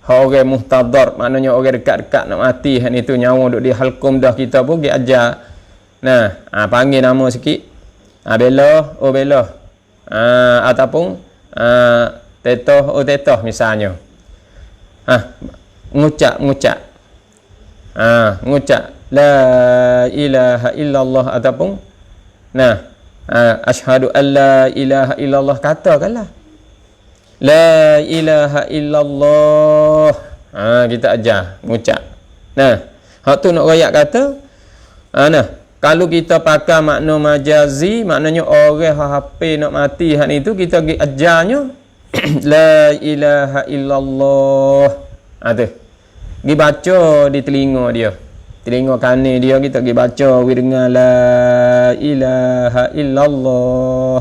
Hak orang muhtadar, maknanya orang dekat-dekat nak mati hak ni tu nyawa duk dia halkum dah, kita pun pergi ajar. Panggil nama sikit. Bella, oh Bella. Ataupun tetah misalnya. Ngucap la ilaha illallah ataupun asyhadu an la ilaha illallah, katakanlah la ilaha illallah. Kita ajar ngucap. Hak tu nak royak kata kalau kita pakai makna majazi, maknanya orang hampir nak mati hak ni tu, kita pergi ajarnya la ilaha illallah. Tu pergi baca di telinga dia, telinga kanan dia, kita pergi baca dengar la ilaha illallah.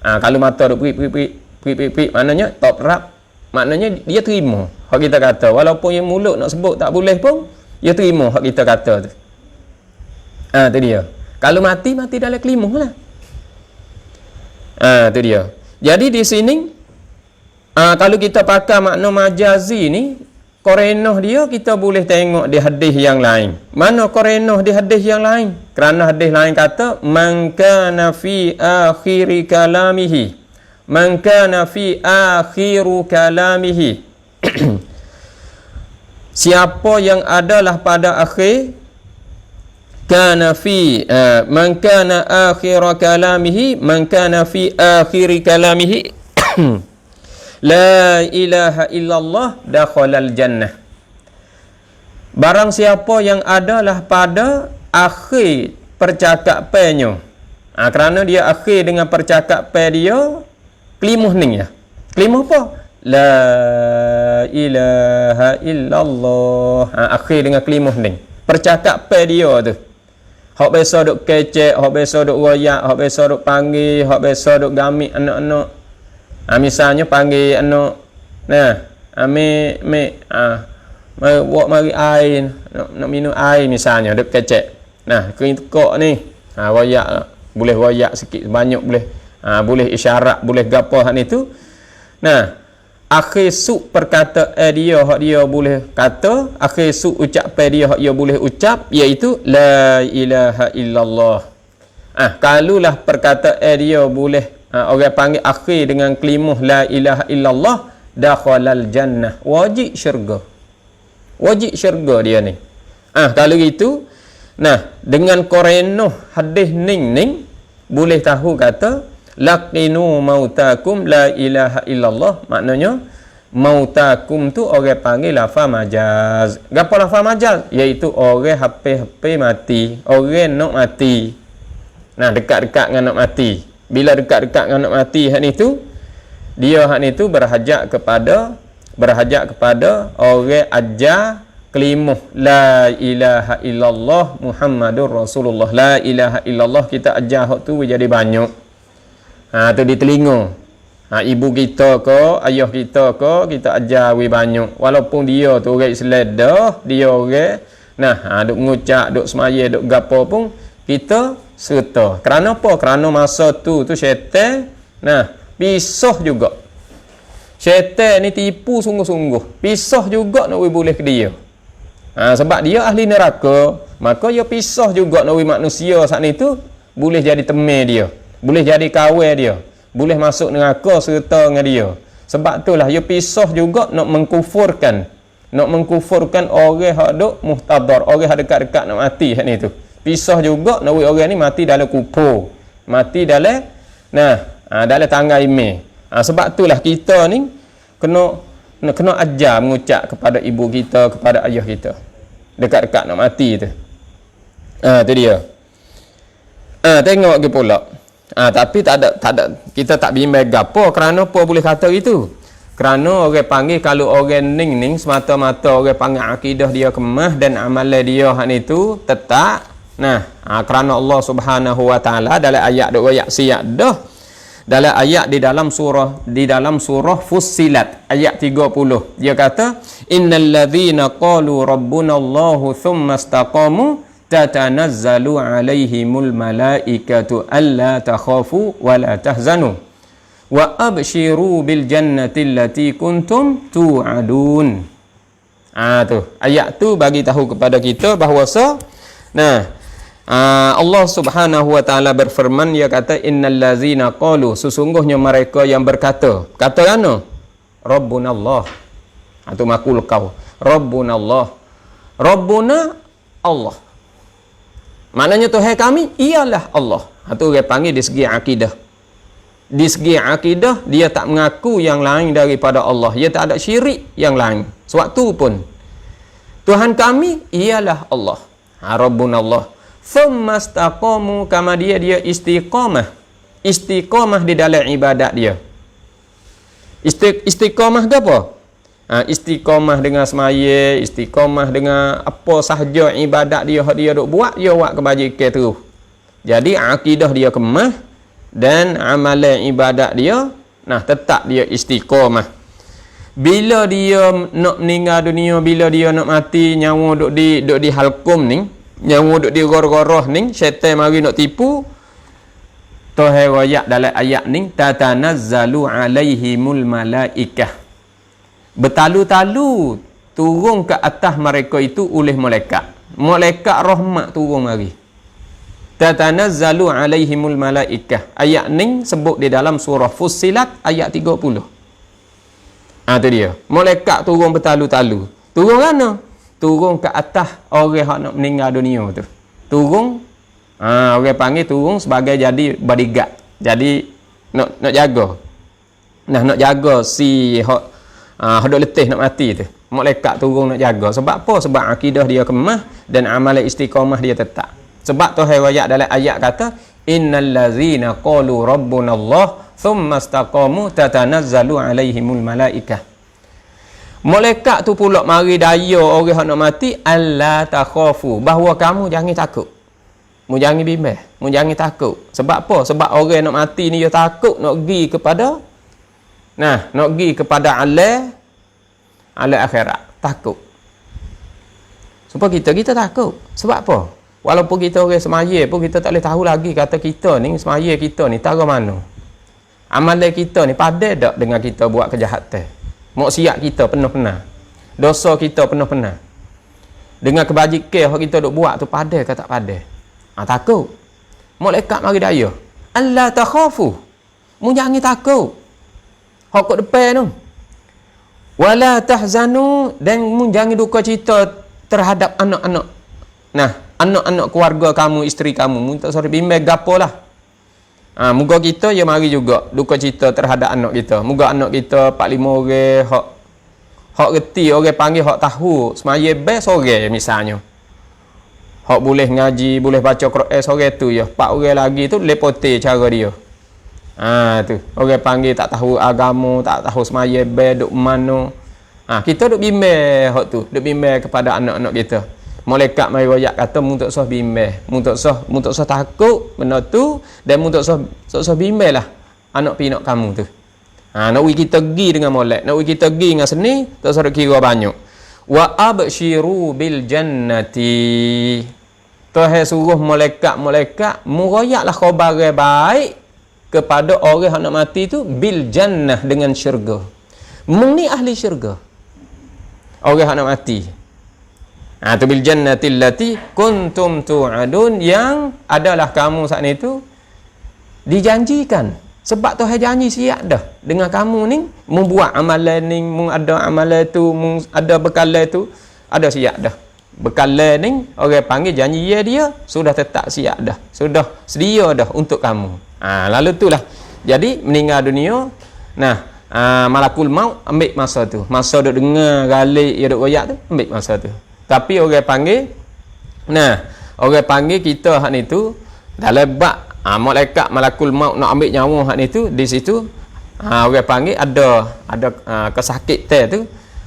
Kalau mata duk prik, maknanya top rap, maknanya dia terima hak kita kata, walaupun yang mulut nak sebut tak boleh pun dia terima hak kita kata tu. Tu dia. Kalau mati dalam kelimah lah. Tu dia. Jadi di sini kalau kita pakai makna majazi ni, korenah dia kita boleh tengok di hadis yang lain. Mana korenah di hadis yang lain? Kerana hadis lain kata man kana fi akhiri kalamihi, man kana fi akhiru kalamihi siapa yang adalah pada akhir, kana fi man kana akhira kalamihi, man kana fi akhiri kalamihi la ilaha illallah dakhalal jannah. Barang siapa yang adalah pada akhir percakapannya, kerana dia akhir dengan percakapan dia kelimuh ni ya. Kelimuh apa? La ilaha illallah. Akhir dengan kelimuh ni. Percakapan dia tu. Hak biasa duk kecek, hak biasa duk royak, hak biasa duk panggil, hak biasa duk gamik anak-anak. Misalnya panggil anak, nah, mari air, nak minum air misalnya, duk kecek. Nah, kering tekak ni, royak, boleh royak sikit banyak boleh, boleh isyarat, boleh gapo hak ni tu. Nah, akhir suk perkataan dia hak dia boleh kata, akhir suk ucapan dia hak dia boleh ucap, iaitu la ilaha illallah. Kalulah perkataan dia boleh orang panggil akhir dengan kelimuh la ilaha illallah, dakhalal jannah, wajib syurga. Wajib syurga dia ni. Kalau gitu, nah, dengan korenoh hadis ning boleh tahu kata laqinu mautakum la ilaha illallah, maknanya mautakum tu orang panggil lafaz majaz. Gapo lafaz majaz? Iaitu orang hampir mati, orang nak mati. Nah, dekat-dekat dengan nak mati. Bila dekat-dekat dengan nak mati hak ni tu, dia hak ni tu berhajat kepada orang ajar kelimuh la ilaha illallah Muhammadur Rasulullah. La ilaha illallah kita ajar hak tu jadi banyak. Tu di telinga. Ibu kita ke, ayah kita ke, kita ajar banyak. Walaupun dia tu orang Islam dah, dia orang duk mengucap, duk semaya, duk gapo pun kita serta. Kerana apa? Kerana masa tu syaitan pisah juga. Syaitan ni tipu sungguh-sungguh. Pisah juga nak boleh ke dia. Sebab dia ahli neraka, maka dia pisah juga nak manusia saat ni tu boleh jadi teman dia, boleh jadi kawan dia, boleh masuk neraka serta dengan dia. Sebab itulah dia pisah juga nak mengkufurkan orang hak duk muhtadar, orang hak dekat-dekat nak mati hak ni tu. Pisah juga nak orang ni mati dalam kubur, mati dalam dalam tangga ime. Sebab itulah kita ni kena ajar mengucap kepada ibu kita, kepada ayah kita dekat-dekat nak mati tu. Tu dia. Tengok ke pula. Tapi tak ada kita tak bimbang gapo, kerana apa boleh kata gitu? Kerana orang panggil, kalau orang ning semata-mata orang panggil akidah dia kemah dan amalan dia hak ni tu tetap. Kerana Allah Subhanahu wa taala dalam ayat duk ayat siap dah. Dalam ayat di dalam surah Fussilat ayat 30, dia kata innal ladzina qalu rabbunallahu tsumma istaqamu tatanazzalu alaihimul malaikatu alla takhafu wa la tahzanu wa abshiru bil jannati allati kuntum tu'adun. Tu ayat tu bagi tahu kepada kita bahawa Allah Subhanahu wa taala berfirman, dia kata innal ladzina qalu, sesungguhnya mereka yang berkata, kata ana rabbunallah, atau makul kau rabbunallah, rabbuna Allah, maknanya Tuhan kami ialah Allah. Atau orang panggil di segi akidah. Di segi akidah dia tak mengaku yang lain daripada Allah, dia tak ada syirik yang lain. Sewaktu pun Tuhan kami ialah Allah, rabbunallah. Thumma istaqamu, kama dia istiqamah di dalam ibadat dia. Istiqamah ke apa? Istiqamah dengan semaya, istiqamah dengan apa sahaja ibadat dia duk buat, dia buat kebajikan terus. Jadi akidah dia kemah dan amalan ibadat dia tetap dia istiqamah. Bila dia nak meninggal dunia, bila dia nak mati, nyawa duk di halkum ni, nyawa duk di gor-goroh ni, syaitan mari nak tipu. Tuhan royak dalam ayat ni, tatanazzalu alaihimul malaikah, bertalu-talu turun ke atas mereka itu oleh malaikat. Malaikat rahmat turun mari. tatanazzalu alaihimul malaikah. Ayat ni sebut di dalam surah Fussilat ayat 30. Tu dia. Malaikat turun bertalu-talu. Turun mana? Turun ke atas orang yang nak meninggal dunia tu. Turun, orang panggil turun sebagai jadi bodyguard. Jadi nak jaga. Nah, nak jaga si hak dok letih nak mati tu. Malaikat turun nak jaga. Sebab apa? Sebab akidah dia kemah dan amalan istiqamah dia tetap. Sebab tu riwayat dalam ayat kata innal ladzina qalu rabbunallah thumma istaqamu tatanazzalu alaihimul malaikah. Malaikat tu pula mari daya orang yang nak mati, alla takhafu, bahawa kamu jangan takut. Mu jangan bimbang, mu jangan takut. Sebab apa? Sebab orang nak mati ni dia takut nak pergi kepada nak pergi kepada alam akhirat, takut. Sebab kita takut. Sebab apa? Walaupun kita orang semaya pun kita tak boleh tahu lagi kata kita ni semaya kita ni taruh mana. Amalan kita ni padat tak dengan kita buat kejahatan. Maksiat kita penuh-penuh. Dosa kita penuh-penuh. Dengan kebajikan yang kita duk buat tu padat ke tak padat? Takut. Malaikat mari daya. Allah takhafu. Mu jangan takut. Hak kat depan tu. Wala tahzanu, dan mu jangan duka cita terhadap anak-anak. Nah, anak-anak keluarga kamu, isteri kamu, mu tak sorry bimbang gapolah. Moga kita ya mari juga duka cita terhadap anak kita. Moga anak kita 4-5 orang hak reti, orang panggil hak tahu semaya best orang misalnya. Hak boleh ngaji, boleh baca Quran sore tu ya. 4 orang lagi tu lepote cara dia. Tu orang panggil tak tahu agama, tak tahu semaya best duk mana. Kita duk bimbang hak tu, duk bimbang kepada anak-anak kita. Malaikat mai royak kata mu tak usah bimbang, mu tak usah takut benda tu, dan mu tak usah bimbanglah anak pinak kamu tu. Nak kita pergi dengan molek, nak kita pergi dengan seni, tak usah kira banyak. Wa abshiru bil jannati. Tuhan suruh malaikat mu royaklah khabar baik kepada orang yang nak mati tu bil jannah, dengan syurga. Mu ni ahli syurga. Orang yang nak mati. Tu bil jannatil lati kuntum tu'adun, yang adalah kamu saat itu dijanjikan. Sebab Tuhan janji siap dah dengan kamu ni membuat amalan ni, ada amalan tu, ada bekalan tu, ada siap dah. Bekalan ni orang panggil janji dia sudah tetap siap dah, sudah sedia dah untuk kamu. Lalu itulah. Jadi meninggal dunia, malakul maut ambil masa tu. Masa duk dengar galik dia duk royak tu, ambil masa tu. Tapi orang panggil kita hak ni tu dalam bab malakul maut nak ambil nyawa hak ni tu, di situ orang panggil ada kesakitan tu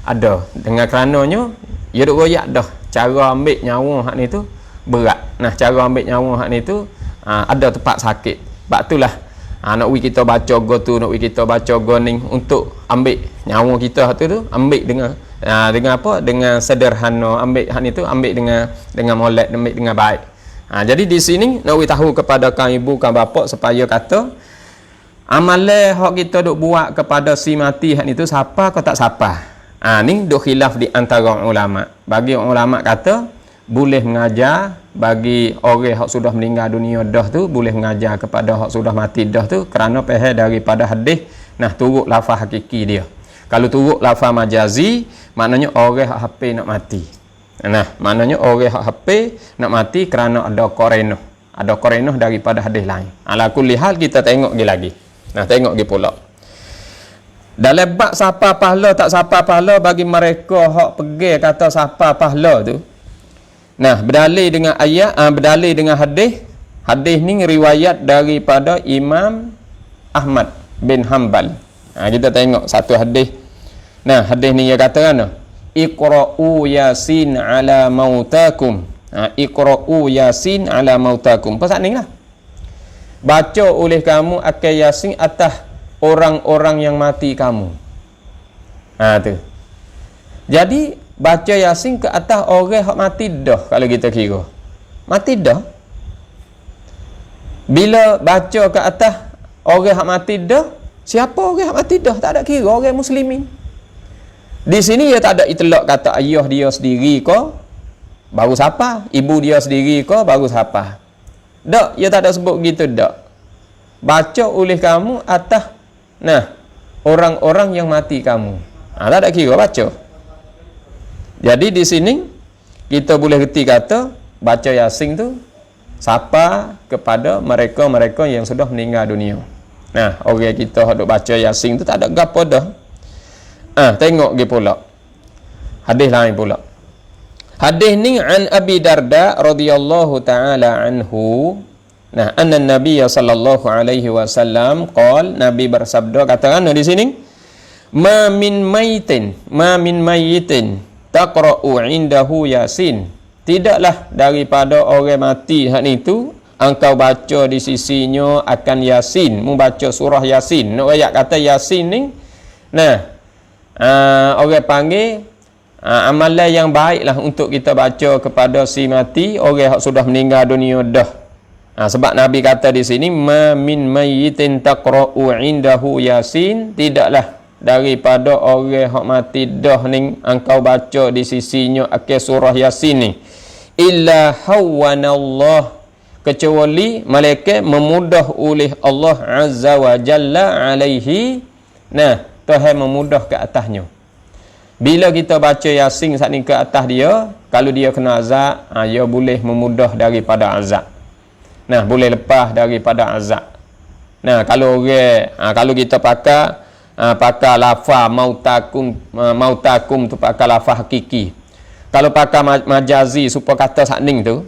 ada, dengan kerananya dia duk royak dah cara ambil nyawa hak ni tu berat. Cara ambil nyawa hak ni tu ada tempat sakit. Sebab itulah nak kita baca go tu, nak kita baca go ni untuk ambil nyawa kita hak tu ambil dengan apa? Dengan sederhana, ambil hak ni tu ambil dengan molek, ambil dengan baik. Jadi di sini nak tahu kepada kang ibu, kang bapak, supaya kata amalan hak kita duk buat kepada si mati hak ni tu siapa ke tak siapa. Ni duk khilaf di antara ulama. Bagi ulama kata boleh mengajar bagi orang hak sudah meninggal dunia dah tu, boleh mengajar kepada hak sudah mati dah tu, kerana pahal daripada hadis turut lafaz hakiki dia. Kalau turut lafaz majazi, maknanya orang hak HP nak mati. Maknanya orang hak HP nak mati kerana ada korenah. Ada korenah daripada hadis lain. Ala kulli hal kita tengok lagi. Tengok pula. Dalam bab siapa pahala tak siapa pahala, bagi mereka hak pergi kata siapa pahala tu. Berdalil dengan ayat, berdalil dengan hadis. Hadis ni riwayat daripada Imam Ahmad bin Hanbal. Kita tengok satu hadis. Hadis ni dia kata kan, Iqra'u Yasin ala mautakum. Iqra'u Yasin ala mautakum. Pasal ni lah. Baca oleh kamu akan Yasin atas orang-orang yang mati kamu. Tu. Jadi baca Yasin ke atas orang yang mati dah, kalau kita kira. Mati dah. Bila baca ke atas orang yang mati dah, siapa orang yang mati dah? Tak ada kira orang muslimin. Di sini dia tak ada itlak kata ayah dia sendiri ke baru siapa, ibu dia sendiri ke baru siapa. Dak, ia tak ada sebut gitu dak. Baca oleh kamu atas orang-orang yang mati kamu. Tak ada kira baca. Jadi di sini kita boleh reti kata baca Yasin tu sapa kepada mereka-mereka yang sudah meninggal dunia. Orang kita hendak baca Yasin tu tak ada gapo dah. Tengok ge pula. Hadis lain pula. Hadis ni an Abi Darda radhiyallahu taala anhu. Anna Nabi sallallahu alaihi wasallam qol, Nabi bersabda, katakan di sini, ma min maitin taqra'u indahu Yasin. Tidaklah daripada orang mati hak itu engkau baca di sisinya akan Yasin, membaca surah Yasin. Nak ayat kata Yasin ni, orang panggil amalan yang baiklah untuk kita baca kepada si mati, orang yang sudah meninggal dunia dah. Sebab Nabi kata di sini, ma min mayyitin taqra'u indahu Yasin, tidaklah daripada orang yang mati dah ni engkau baca di sisinya akan surah Yasin ni, illa hawwanallah, kecuali malaikat memudah oleh Allah azza wa jalla alaihi. Tuhan memudah ke atasnya. Bila kita baca Yasin saat ni ke atas dia, kalau dia kena azab, dia boleh memudah daripada azab. Boleh lepas daripada azab. Kalau orang, kalau kita pakai lafaz mautakum tu pakai lafaz hakiki. Kalau pakai majazi supaya kata sakning tu,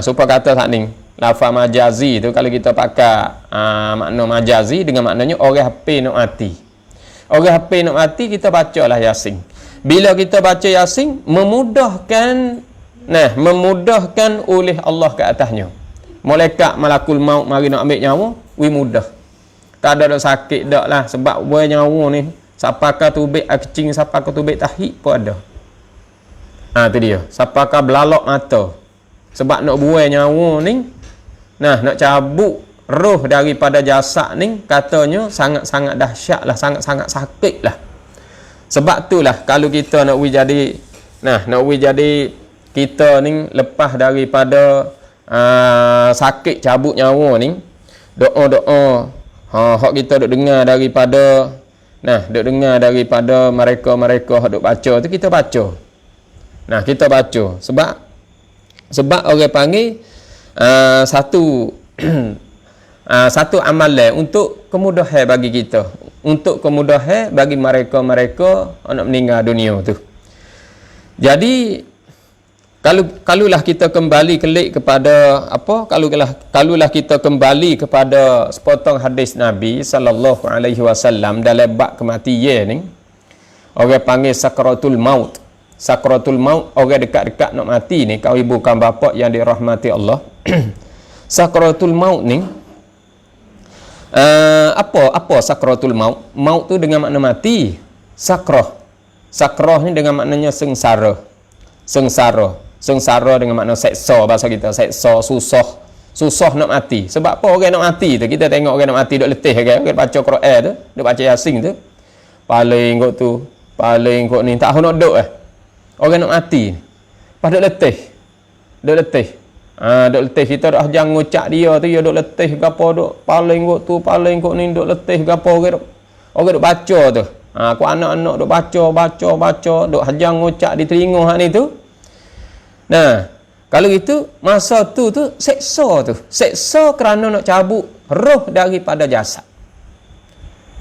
supaya kata sakning, lafaz majazi tu kalau kita pakai makna majazi dengan maknanya orang hampir nak mati. Orang hampir nak mati, kita bacalah Yasin. Bila kita baca Yasin, memudahkan oleh Allah ke atasnya. Malaikat malakul maut mari nak ambil nyawa, mudah. Tak ada sakit dak lah, sebab buai nyawa ni sapakah tubik kecing, sapakah tubik tahik pun ada. Tu dia. Sapakah belalok mata. Sebab nak buai nyawa ni, nak cabut roh daripada jasad ni, katanya sangat-sangat dahsyat lah, sangat-sangat sakit lah. Sebab itulah kalau kita nak jadi kita ni lepas daripada sakit cabut nyawa ni, doa-doa hak kita duk dengar daripada mereka hak duk baca tu, kita baca. Kita baca sebab orang panggil satu amalan untuk kemudahan bagi kita, untuk kemudahan bagi mereka nak meninggal dunia tu. Jadi kalulah kita kembali kelik kepada kalulah kita kembali kepada sepotong hadis Nabi sallallahu alaihi wasallam dalam bab kematian ni, orang panggil sakratul maut. Sakratul maut, orang dekat-dekat nak mati ni, kau ibu kan bapa yang dirahmati Allah. Sakratul maut ni apa sakratul maut? Maut tu dengan makna mati. Sakrah ni dengan maknanya sengsara dengan makna seksa, bahasa kita seksa, susah nak mati. Sebab apa orang nak mati tu, kita tengok orang nak mati duk letih kan, orang baca Quran tu, duk baca Yasin tu, paling kok ni tak nak duk orang nak mati pas duk letih duk letih kita dah jangan ngucap dia tu, dia duk letih gapo, duk paling kok ni duk letih gapo, orang duk baca tu. Aku anak-anak duk baca duk hajang ngucap di telinga hak ni tu. Kalau gitu masa tu seksa kerana nak cabut roh daripada jasad.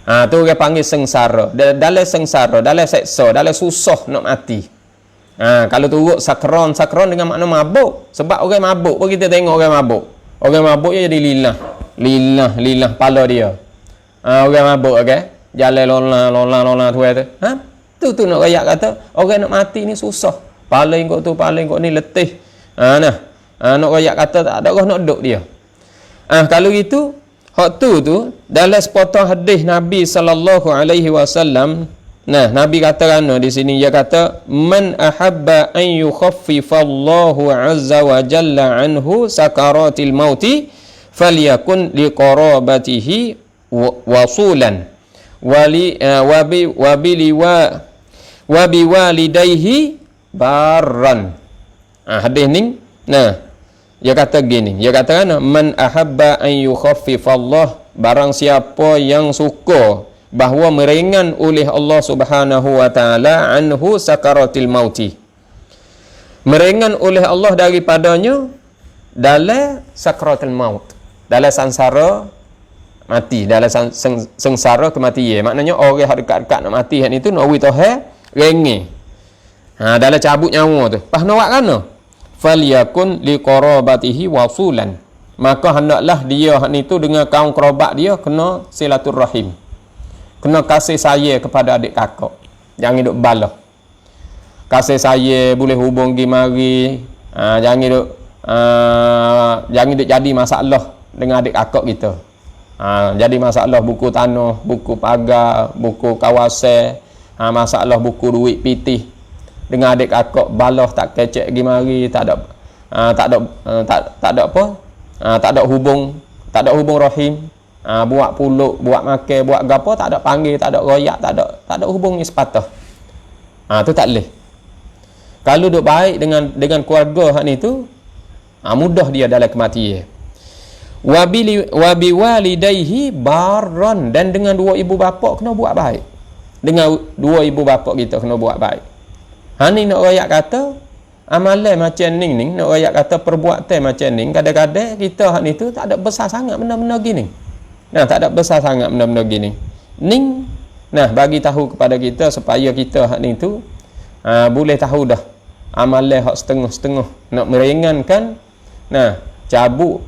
Tu orang panggil sengsara. Dalam sengsara, dalam seksa, dalam susah nak mati. Kalau turut sakron dengan makna mabuk. Sebab orang mabuk pun kita tengok orang mabuk. Orang mabuk dia jadi lillah pala dia. Orang mabuk jalan lola tu. Tu nak rakyat kata orang nak mati ni susah. Paling kok ni letih. Nak rakyat kata tak ada orang nak duduk dia. Kalau gitu, hak tu dalam sepotong hadis Nabi sallallahu alaihi wasallam, Nabi kata di sini, dia kata, man ahabba an yukhaffifallahu azza wa jalla anhu sakaratil mauti falyakun liqarabatihi wasulan wa biwalidayhi barran. Hadis ni Dia kata gini, dia kata kan, man ahabba an yukhaffifallah, barang siapa yang suka bahawa meringan oleh Allah Subhanahu wa taala anhu sakaratil mauti, meringan oleh Allah daripadanya dalam sakaratul maut, dalam sangsara mati, dalam sengsara kematian. Maknanya orang yang dekat-dekat nak mati hak itu nak witohe rengeh. Dalam cabut nyawa tu. Pas nak buat kana? Falyakun liqarabatihi wasulan. Maka hendaklah dia hak itu dengan kaum kerabat dia kena silaturrahim. Kena kasih sayang kepada adik kakak. Jangan duk balah. Kasih sayang boleh hubung pergi mari. Jangan duk jadi masalah dengan adik kakak kita. Jadi masalah buku tanah, buku pagar, buku kawasan, masalah buku duit pitih. Dengan adik kakak balah tak kecek pergi mari, tak ada apa? Tak ada hubung rahim. Buat puluk, buat makan, buat gapo, tak ada panggil, tak ada royak, tak ada hubung ni sepatah. Tu tak boleh. Kalau duk baik dengan keluarga hak ni tu, mudah dia dalam kematian. Wa bi walidayhi barran, dan dengan dua ibu bapa kena buat baik. Dengan dua ibu bapa kita kena buat baik. Ni nak royak kata amalan macam ni, nak royak kata perbuatan macam ni, kadang-kadang kita hak ni tu tak ada besar sangat benda-benda gini. Tak ada besar sangat benda-benda gini. Bagi tahu kepada kita supaya kita hak ni tu boleh tahu dah amalan hak setengah-setengah nak meringankan cabut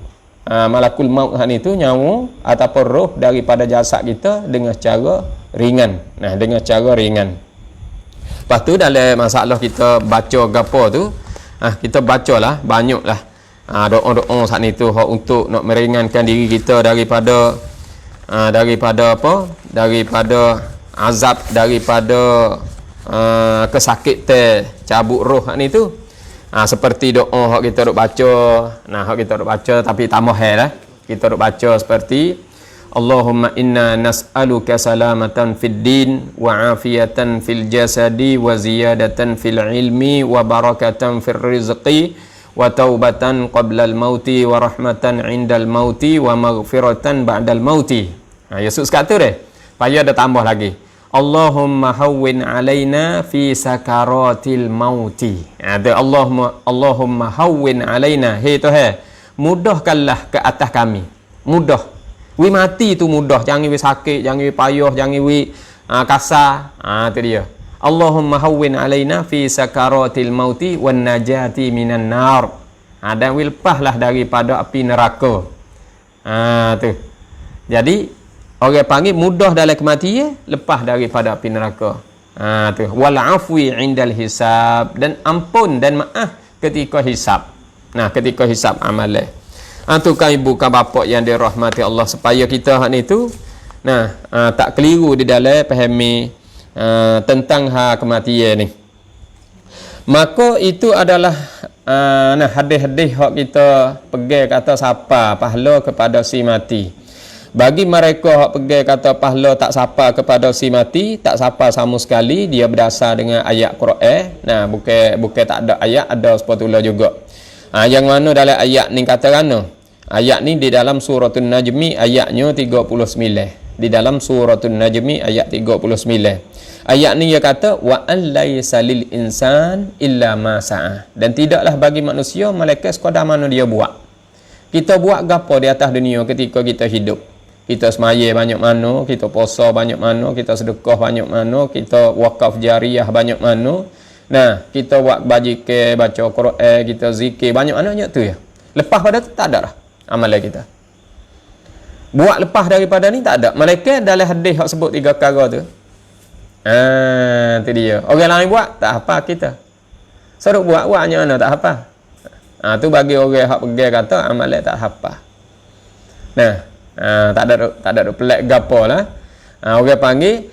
malakul maut hak ni tu, nyawa ataupun roh daripada jasad kita dengan cara ringan. Dengan cara ringan. Lepas tu dalam masalah kita baca gapo tu, kita bacalah banyaklah doa-doa saat ni tu untuk nak meringankan diri kita daripada apa? Daripada azab, daripada kesakitan cabut roh hak ni tu. Seperti doa hak kita duk baca. Hak kita duk baca tapi tambah lah. Kita duk baca seperti Allahumma inna nas'aluka salamatan fid din wa afiyatan fil jasadi wa ziyadatan fil ilmi wa barakatan fil rizqi wa taubatan qabla al mauti wa rahmatan indal mauti wa maghfiratan ba'dal mauti. Yesus kata deh, payah ada tambah lagi. Allahumma hawwin alaina fi sakaratil mauti. Allahumma hawwin alaina, hei Tuhan, mudahkanlah ke atas kami. Mudah. Wi mati tu mudah, jangan wi sakit, jangan wi payah, jangan wi kasar. Tu dia. Allahumma hawwin alaina fi sakaratil mauti wan najati minan nar. Dan wi lepaslah daripada api neraka. Tu. Jadi orang panggil mudah dalam kematian, lepas daripada api neraka. Tu. Wal afwi indal hisab, dan ampun dan maaf ketika hisab. Ketika hisab amalan. Tu kan ibu kan bapa yang dirahmati Allah, supaya kita hak ni tu tak keliru di dalam fahami tentang kematian ni. Maka itu adalah hadis-hadis hak kita pegang kata sapa pahala kepada si mati. Bagi mereka hak pegang kata pahala tak sapa kepada si mati, tak sapa sama sekali, dia berdasar dengan ayat Quran. Bukan tak ada ayat, ada sepatutnya juga. Yang mana dalam ayat ni kata kana? Ayat ni di dalam suratul Najmi ayatnya 39. Di dalam suratul Najmi ayat 39. Ayat ni dia kata wa an laisa lil insan illa ma sa'a. Dan tidaklah bagi manusia melainkan sekadar mana dia buat. Kita buat gapo di atas dunia ketika kita hidup. Kita semaya banyak mana, kita puasa banyak mana, kita sedekah banyak mana, kita wakaf jariah banyak mana. Kita buat bajikan, baca Quran, kita zikir banyak mana tu ya. Lepas pada tu tak ada dah amalan kita. Buat lepas daripada ni tak ada. Malaikat dalam hadis hak sebut 3 perkara tu. Tu dia. Orang lain buat tak apa kita. Suruh buat hanya mana tak apa. Tu bagi orang hak pegang kata amalan tak apa. Tak ada pelak gapo lah. Orang panggil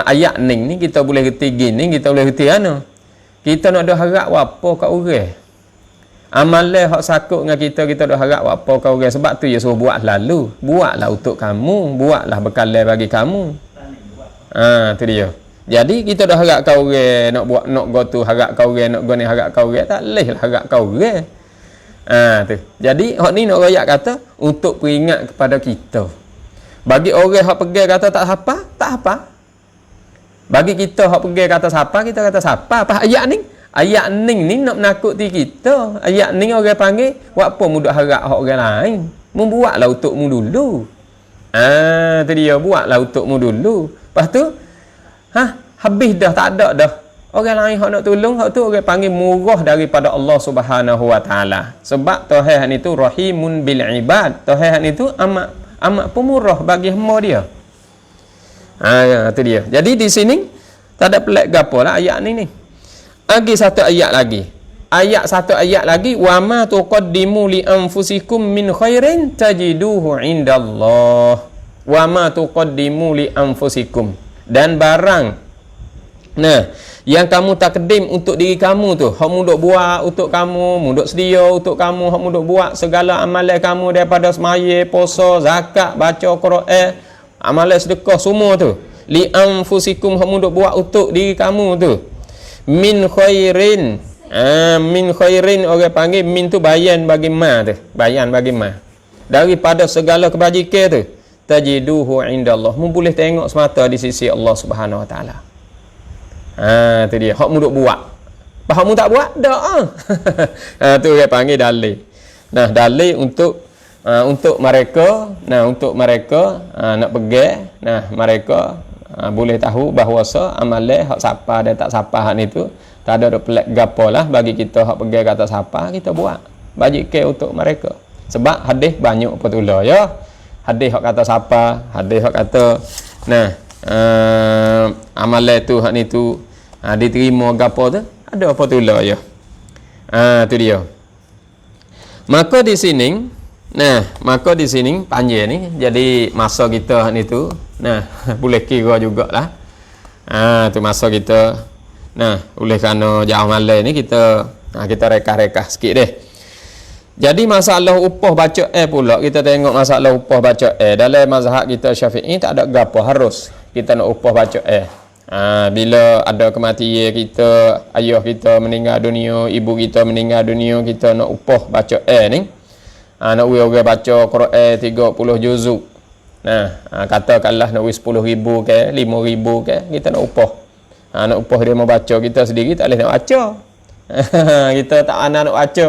ayat ni kita boleh reti gini, kita boleh reti ana. Kita nak dah harap apa kat orang. Amalan hak sakut dengan kita dah harap apa kat orang. Sebab tu Yesus buat lalu. Buatlah untuk kamu, buatlah bekalan bagi kamu. Tu dia. Jadi kita dah harap kau orang nak buat, nak go tu harap kau orang, nak go ni harap kau orang, tak leh lah harap kau orang. Tu. Jadi hak ni nak royak kata untuk peringat kepada kita. Bagi orang hak pegang kata tak apa, tak apa. Bagi kita hak pegang kata siapa, kita kata siapa. Apa ayat ni? Ayat ni nak menakuti kita. Ayat ni orang panggil, buat apa mudah harap hak orang lain? Membuatlah untukmu dulu. Tu dia, buatlah untukmu dulu. Lepas tu, habis dah, tak ada dah. Orang lain hak nak tolong, hak tu orang panggil murah daripada Allah Subhanahu Wa Taala. Sebab Tuhan itu Rahimun bil ibad. Tuhan itu amat pemurah bagi hamba dia. Itu dia. Jadi di sini tak ada pelik gapo lah ayat ni. Lagi satu ayat lagi. Satu ayat lagi, wa ma tuqaddimu li anfusikum min khairin tajiduhu indallah. Wa ma tuqaddimu li anfusikum. Dan barang yang kamu takdim untuk diri kamu tu, hak mu duk buat untuk kamu, mu duk sedia untuk kamu, hak mu duk buat segala amalan kamu daripada semaya, puasa, zakat, baca Quran, amalan sedekah semua tu. Li anfusikum, hak mu duk buat untuk diri kamu tu. Min khairin. Min khairin orang panggil min tu bayan bagi ma tu. Bayan bagi ma. Daripada segala kebajikan tu, tajiduhu indallah. Mu boleh tengok semata di sisi Allah Subhanahu Wa Taala. Tu dia hak mu duk buat. Apa hak mu tak buat? Dak. Tu orang panggil dalil. Nah, dalil untuk mereka, untuk mereka nak pegang, mereka boleh tahu bahawasa amalan hak siapa dan tak siapa hak ni tu tak ada pelik gapo lah bagi kita hak pegang kata siapa kita buat. Bajikan untuk mereka. Sebab hadis banyak betul ya. Hadis hak kata siapa, hadis hak kata amalan tu hak ni tu diterima gapo tu ada apa tu lah ya. Tu dia. Maka di sini panjang ni jadi masa kita hak ni tu boleh kira jugalah. Tu masa kita oleh kerana jauh malam ni kita rekah-rekah sikit deh. Jadi masalah upah baca pula kita tengok masalah upah baca dalam mazhab kita Syafi'i tak ada gapo harus kita nak upah baca bila ada kematian kita, ayah kita meninggal dunia, ibu kita meninggal dunia, kita nak upah baca ni nak orang baca Quran 30 juzuk. Katakanlah nak 10,000 ke 5,000 ke kita nak upah. Nak upah dia mau baca, kita sendiri tak boleh nak baca. Kita tak nak baca.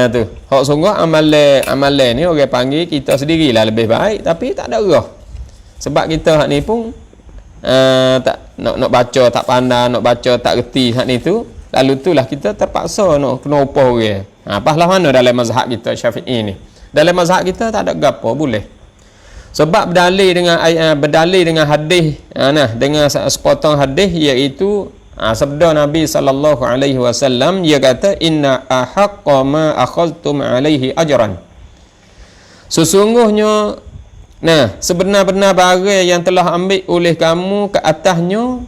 Tu. Hak sungguh amalan ni orang panggil kita sendirilah lebih baik tapi tak ada roh. Sebab kita hak ni pun tak nak baca tak pandai, nak baca tak reti hak ni tu. Lalu itulah kita terpaksa nak kena upah orang. Pahala mana dalam mazhab kita Syafi'i ni? Dalam mazhab kita tak ada gapo boleh. Sebab berdalil dengan hadis dengan sepotong hadis iaitu sabda Nabi sallallahu alaihi wasallam, dia kata inna ahaqqa ma akhadtum alaihi ajran. Sesungguhnya sebenar-benar barang yang telah ambil oleh kamu ke atasnya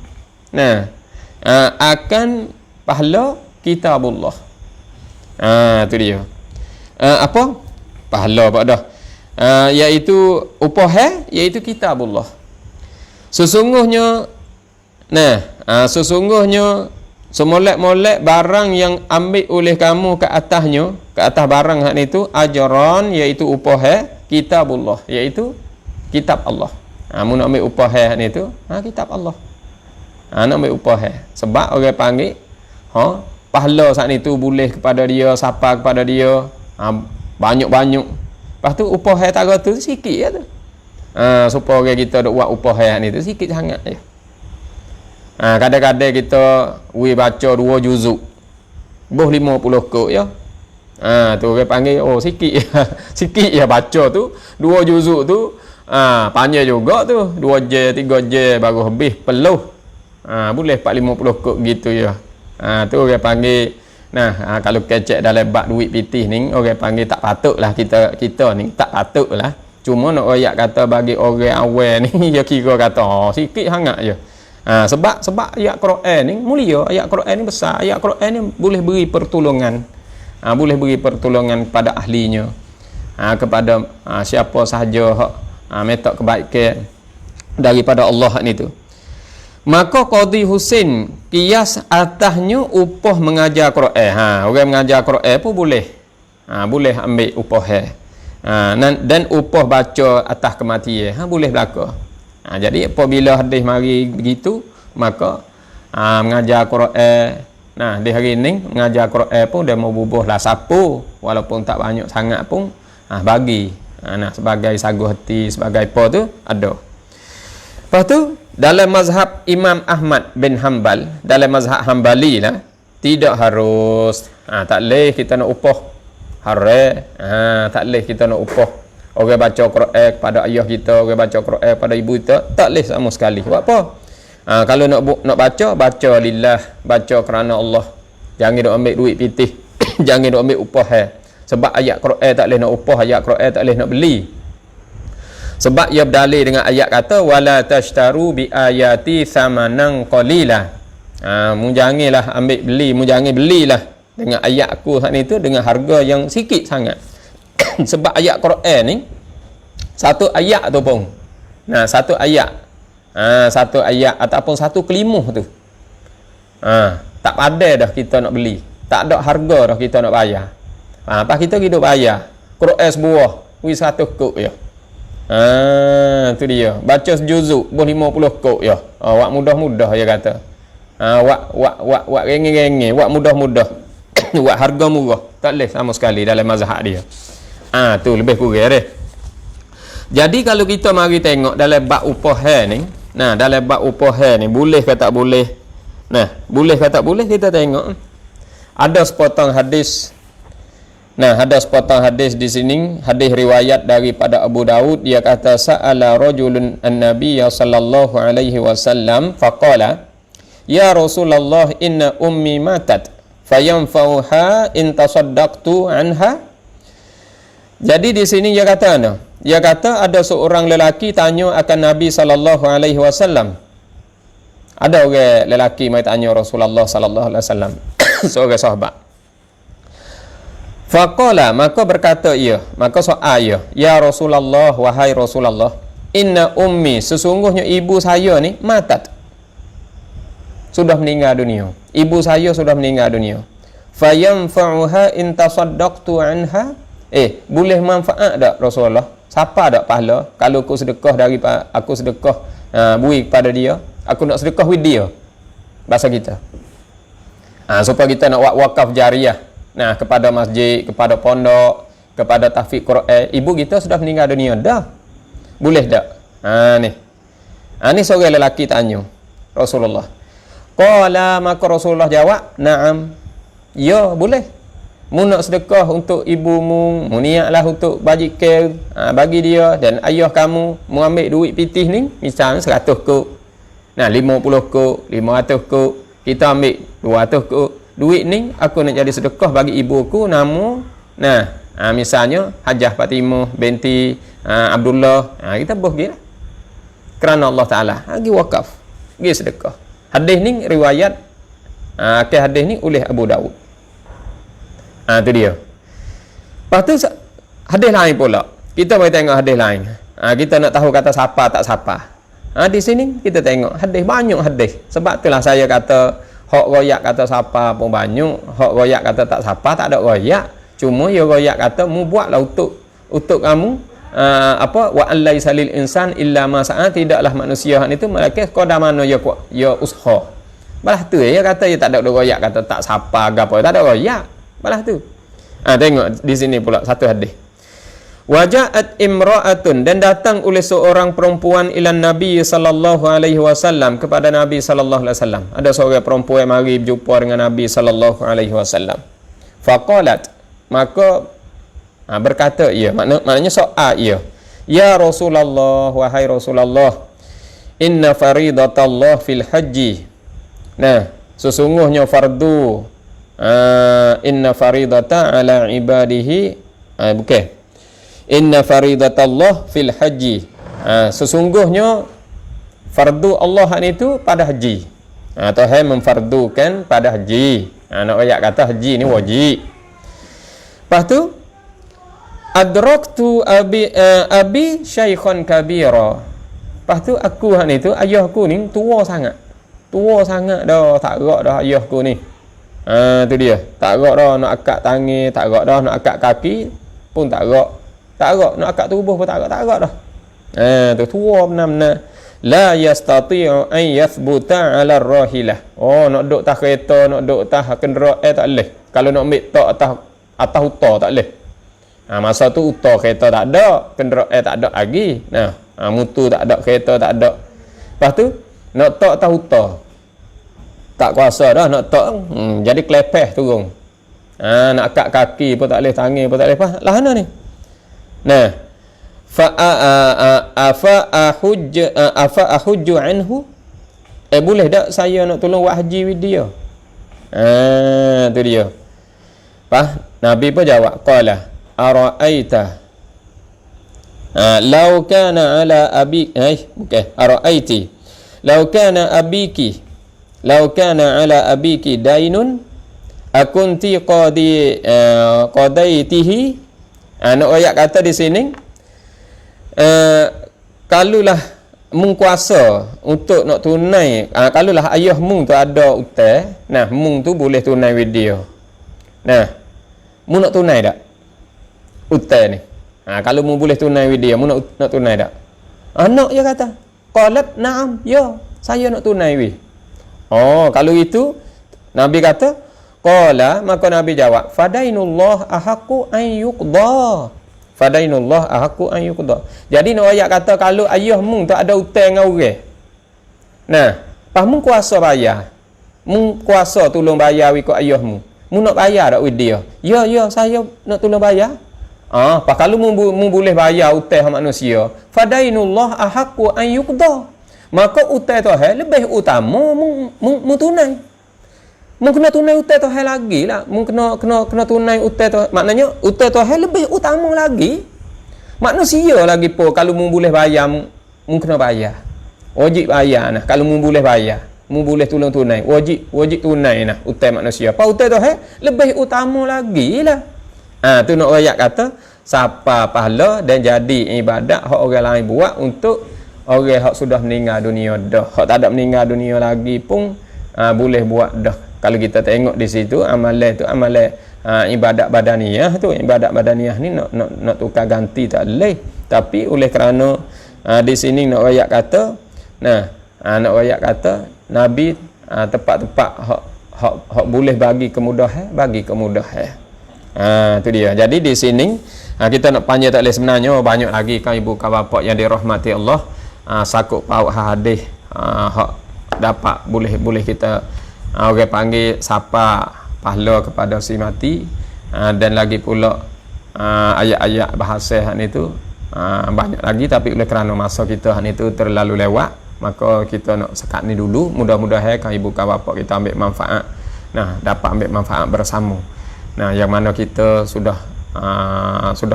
akan pahala kitabullah. Tu dia. Apa? Pahala apa dah? Iaitu upah iaitu kitabullah. Sesungguhnya semolek-molek barang yang ambil oleh kamu ke atas barang hak itu ajran iaitu upah kitabullah iaitu kitab Allah. Mu nak ambil upah hak itu kitab Allah. Nak ambil upah sebab orang panggil pahala saat itu boleh kepada dia, siapa kepada dia banyak-banyak. Lepas tu upah tara tu sikit je tu. Supaya orang kita duk buat upah ni tu sikit sangat je. Kadang-kadang kita baca 2 juzuk. Boh 50 kok ya. Tu orang panggil sikit. Sikit je baca tu 2 juzuk tu. Panjang juga tu 2 jam 3 jam baru habis peluh. Boleh 450 kok gitu ya. Tu orang panggil kalau kecek dalam bab duit pitih ni orang panggil tak patutlah kita ni tak patutlah. Cuma nak royak kata bagi orang awal ni dia kira kata sikit sangat je. Sebab ayat Quran ni mulia, ayat Quran ni besar, ayat Quran ni boleh beri pertolongan. Boleh beri pertolongan kepada ahlinya. Kepada siapa sahaja metak kebaikan daripada Allah ni tu. Maka Qadhi Husin kias atasnya upah mengajar Quran. Orang mengajar Quran pun boleh. boleh ambil upah dan upah baca atas kematian boleh berlaku. Jadi apabila hadis mari begitu, maka mengajar Quran, di hari ni mengajar Quran pun dia mau bubuhlah sapu walaupun tak banyak sangat pun bagi sebagai sagu hati, sebagai apa tu ada. Lepas tu dalam mazhab Imam Ahmad bin Hanbal, dalam mazhab Hanbali lah, tidak harus tak leh kita nak upah hare, tak leh kita nak upah orang baca Quran kepada ayah kita, orang baca Quran pada ibu kita, tak leh sama sekali. Buat apa? Kalau nak baca lillah, baca kerana Allah. Jangan dok ambil duit pitih. Jangan dok ambil upah sebab ayat Quran tak leh nak upah, ayat Quran tak leh nak beli. Sebab ia berdalil dengan ayat kata wala tashtaru bi ayati thamanan qalila. Mu janganlah ambil beli, mu jangan belilah dengan ayat aku saat itu dengan harga yang sikit sangat. Sebab ayat Quran ni satu ayat tu pun. Satu ayat. Satu ayat ataupun satu kelimuh tu. Tak ada dah kita nak beli. Tak ada harga dah kita nak bayar. Apa kita hidup bayar. Quran sebuah, wi 100 kok ya. Tu dia. Baca sejuzuk, boleh 50 kok ya. Wak mudah-mudah dia kata. Wak renge-renge, wak mudah-mudah. Wak harga murah. Tak boleh sama sekali dalam mazhab dia. Tu lebih kurang deh. Jadi kalau kita mari tengok dalam bab upah ni, dalam bab upah ni boleh ke tak boleh? Boleh ke tak boleh kita tengok. Ada sepotong hadis. Ada sepotong hadis di sini, hadis riwayat daripada Abu Daud, dia kata sa'ala rajulun an-nabiy sallallahu alaihi wasallam faqala ya Rasulullah inna ummi matat fayanfa'uha in tasaddaqtu anha. Jadi di sini dia kata dia kata ada seorang lelaki tanya akan Nabi sallallahu alaihi wasallam. Ada orang lelaki mai tanya Rasulullah sallallahu alaihi wasallam. Seorang sahabat. Faqala, maka berkata ia, maka soal ia, ya Rasulullah, wahai Rasulullah, inna ummi, sesungguhnya ibu saya ni matat, sudah meninggal dunia. Ibu saya sudah meninggal dunia. Fayanfa'uha in tasaddaqtu anha. Boleh manfaat tak Rasulullah? Siapa tak pahala kalau aku sedekah daripada aku sedekah bui kepada dia, aku nak sedekah with dia. Bahasa kita. Supaya kita nak wakaf jariah. Kepada masjid, kepada pondok, kepada tahfiz Quran. Ibu kita sudah meninggal dunia dah. Boleh tak? Ni seorang lelaki tanya Rasulullah. Qala, maka Rasulullah jawab, na'am. Ya, boleh. Mu nak sedekah untuk ibumu, mu niatlah untuk bagi dia dan ayah kamu, mu ambil duit pitih ni, misalnya 100 kok. 50 kok, 500 kok. Kita ambil 200 kok. Duit ni aku nak jadi sedekah bagi ibuku, namu misalnya Hajah Fatimah binti Abdullah, kita boleh lah kerana Allah Ta'ala pergi wakaf, pergi sedekah. Hadis ni riwayat hadis ni oleh Abu Daud. Tu dia. Lepas tu hadis lain pula, kita boleh tengok hadis lain. Kita nak tahu kata siapa tak siapa. Di sini kita tengok hadis, banyak hadis. Sebab itulah saya kata hak royak kata siapa pun banyak, hak royak kata tak siapa tak ada royak. Cuma ya royak kata mu buatlah untuk kamu wa allaisa lil insan illa ma sa'a, tidaklah manusia itu melainkan sekadar mana ya usaha. Balah tu ya kata ya tak ada royak kata tak siapa gapo, tak ada royak. Balah tu. Tengok di sini pula satu hadis. Waja'at imra'atun, dan datang oleh seorang perempuan ilan Nabi sallallahu alaihi wasallam, kepada Nabi sallallahu alaihi wasallam. Ada seorang perempuan mari berjumpa dengan Nabi sallallahu alaihi wasallam. Faqalat, maka berkata ia, maknanya soal ia, ya Rasulullah, wahai Rasulullah, inna faridatallah fil haji. Sesungguhnya fardu inna faridata ala ibadihi inna faridatallah fil haji. Sesungguhnya fardu Allah itu pada haji. Tuhan memfardukan pada haji. Nak ayat kata haji ni wajib. Lepas tu adraktu abi syaikhan kabira. Lepas tu aku itu ayahku ni tua sangat. Tua sangat dah, tak gerak dah ayahku ni. Tu dia. Tak gerak dah nak akak tangan, tak gerak dah nak akak kaki pun tak gerak. Tak gerak nak akak tubuh pun tak gerak dah. Tu tua benar-benar. La yastati'u an yathbuta 'ala ar-rahilah. Oh, nak duduk atas kereta, nak duduk atas kenderaan tak leh. Kalau nak ambil tok atas uta tak leh. Masa tu uta kereta tak ada, kenderaan tak ada lagi. Mutu tak ada, kereta tak ada. Lepas tu nak tok atas uta. Tak kuasa dah nak tok. Jadi kelepeh turun. Nak akak kaki pun tak leh, tangan pun tak leh. Lah mana ni? Nah, afa ahujju anhu, boleh tak saya nak tolong buat haji with dia? Tu dia. Nabi pun jawab, qala ara'aita law kana ala abi ara'aiti law kana ala abiki dainun akunti qadaitihi. Nak ayat kata di sini, kalulah mung kuasa untuk nak tunai, kalulah ayah mung tu ada hutang, mung tu boleh tunai with dia. Mung nak tunai tak hutang ni? Kalau mung boleh tunai with dia, mung nak tunai tak? Anak dia kata, qalat na'am, ya, saya nak tunai with. Kalau itu Nabi kata, qala, maka Nabi jawab, fadainullah ahaqqu an yuqda. Fadainullah ahaqqu an yuqda. Jadi nak ayat kata kalau ayah mung tak ada hutang dengan orang. Pas mung kuasa bayar. Mung kuasa tolong bayar ikut ayah mung. Mung nak bayar tak with dia? Ya, saya nak tolong bayar. Pas kalau mung boleh bayar hutang manusia, fadainullah ahaqqu an yuqda. Maka hutang tu lebih utama mung tunai. Mung kena tunai hutang tu lagi lah. Mung kena tunai hutang tu. Maknanya hutang tu lebih utama lagi. Manusia lagi po kalau mung boleh bayar, mung kena bayar. Wajib bayar nah. Kalau mung boleh bayar, mung boleh tolong tunai. Wajib tunai nah hutang manusia. Pa hutang tu lebih utama lagi lah. Tu nak ayat kata siapa pahala dan jadi ibadat hak orang lain buat untuk orang hak sudah meninggal dunia dah. Hak tak ada meninggal dunia lagi pun boleh buat dah. Kalau kita tengok di situ amalan tu amalan ibadat badaniyah tu, ibadat badaniyah ni nak tukar ganti tak boleh. Tapi oleh kerana di sini nak ayat kata, nak ayat kata Nabi tepat-tepat hak boleh bagi kemudahan, bagi kemudahan. Tu dia. Jadi di sini kita nak panjang tak boleh sebenarnya, banyak lagi kan ibu kan bapak yang dirahmati Allah. Sakut paut hadis hak dapat boleh kita orang panggil siapa pahala kepada si mati, dan lagi pula ayat-ayat bahasa hak ni tu banyak lagi, tapi oleh kerana masa kita hak ni tu terlalu lewat, maka kita nak sekat ni dulu. Mudah-mudahan kan ibu kan bapak kita ambil manfaat, dapat ambil manfaat bersama. Yang mana kita sudah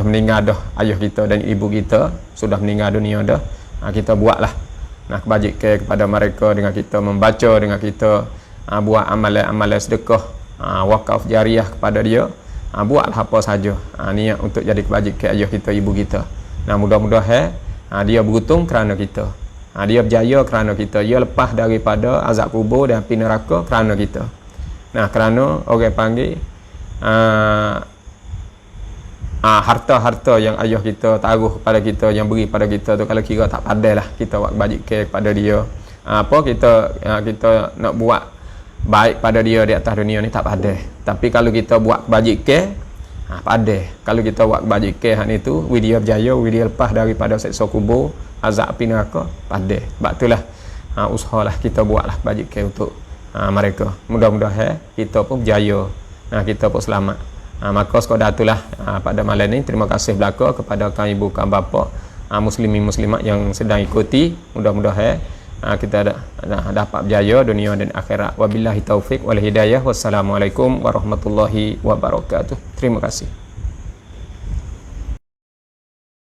meninggal dah, ayah kita dan ibu kita sudah meninggal dunia dah, kita buatlah kebajikan kepada mereka dengan kita membaca, dengan kita buat amalan-amalan sedekah, wakaf jariah kepada dia, buatlah apa saja niat untuk jadi kebajikan ayah kita, ibu kita. Mudah-mudahan dia beruntung kerana kita, dia berjaya kerana kita, dia lepas daripada azab kubur dan api neraka kerana kita. Kerana orang panggil harta-harta yang ayah kita taruh kepada kita, yang beri pada kita tu, kalau kira tak pandai lah kita buat kebajikan kepada dia, kita nak buat baik pada dia di atas dunia ni tak pandai. Tapi kalau kita buat kebajikan pandai. Kalau kita buat kebajikan hak ni tu, dia berjaya, dia lepas daripada siksa kubur, azab api neraka, pandai. Sebab itulah usahalah kita buatlah kebajikan untuk mereka. Mudah-mudahan kita pun berjaya, kita pun selamat. Maka sekadar itulah pada malam ni. Terima kasih belaka kepada kan ibu kan bapa, muslimin muslimat yang sedang ikuti. Mudah-mudahan kita dapat berjaya dunia dan akhirat. Wabillahi taufik wal hidayah. Wassalamualaikum warahmatullahi wabarakatuh. Terima kasih.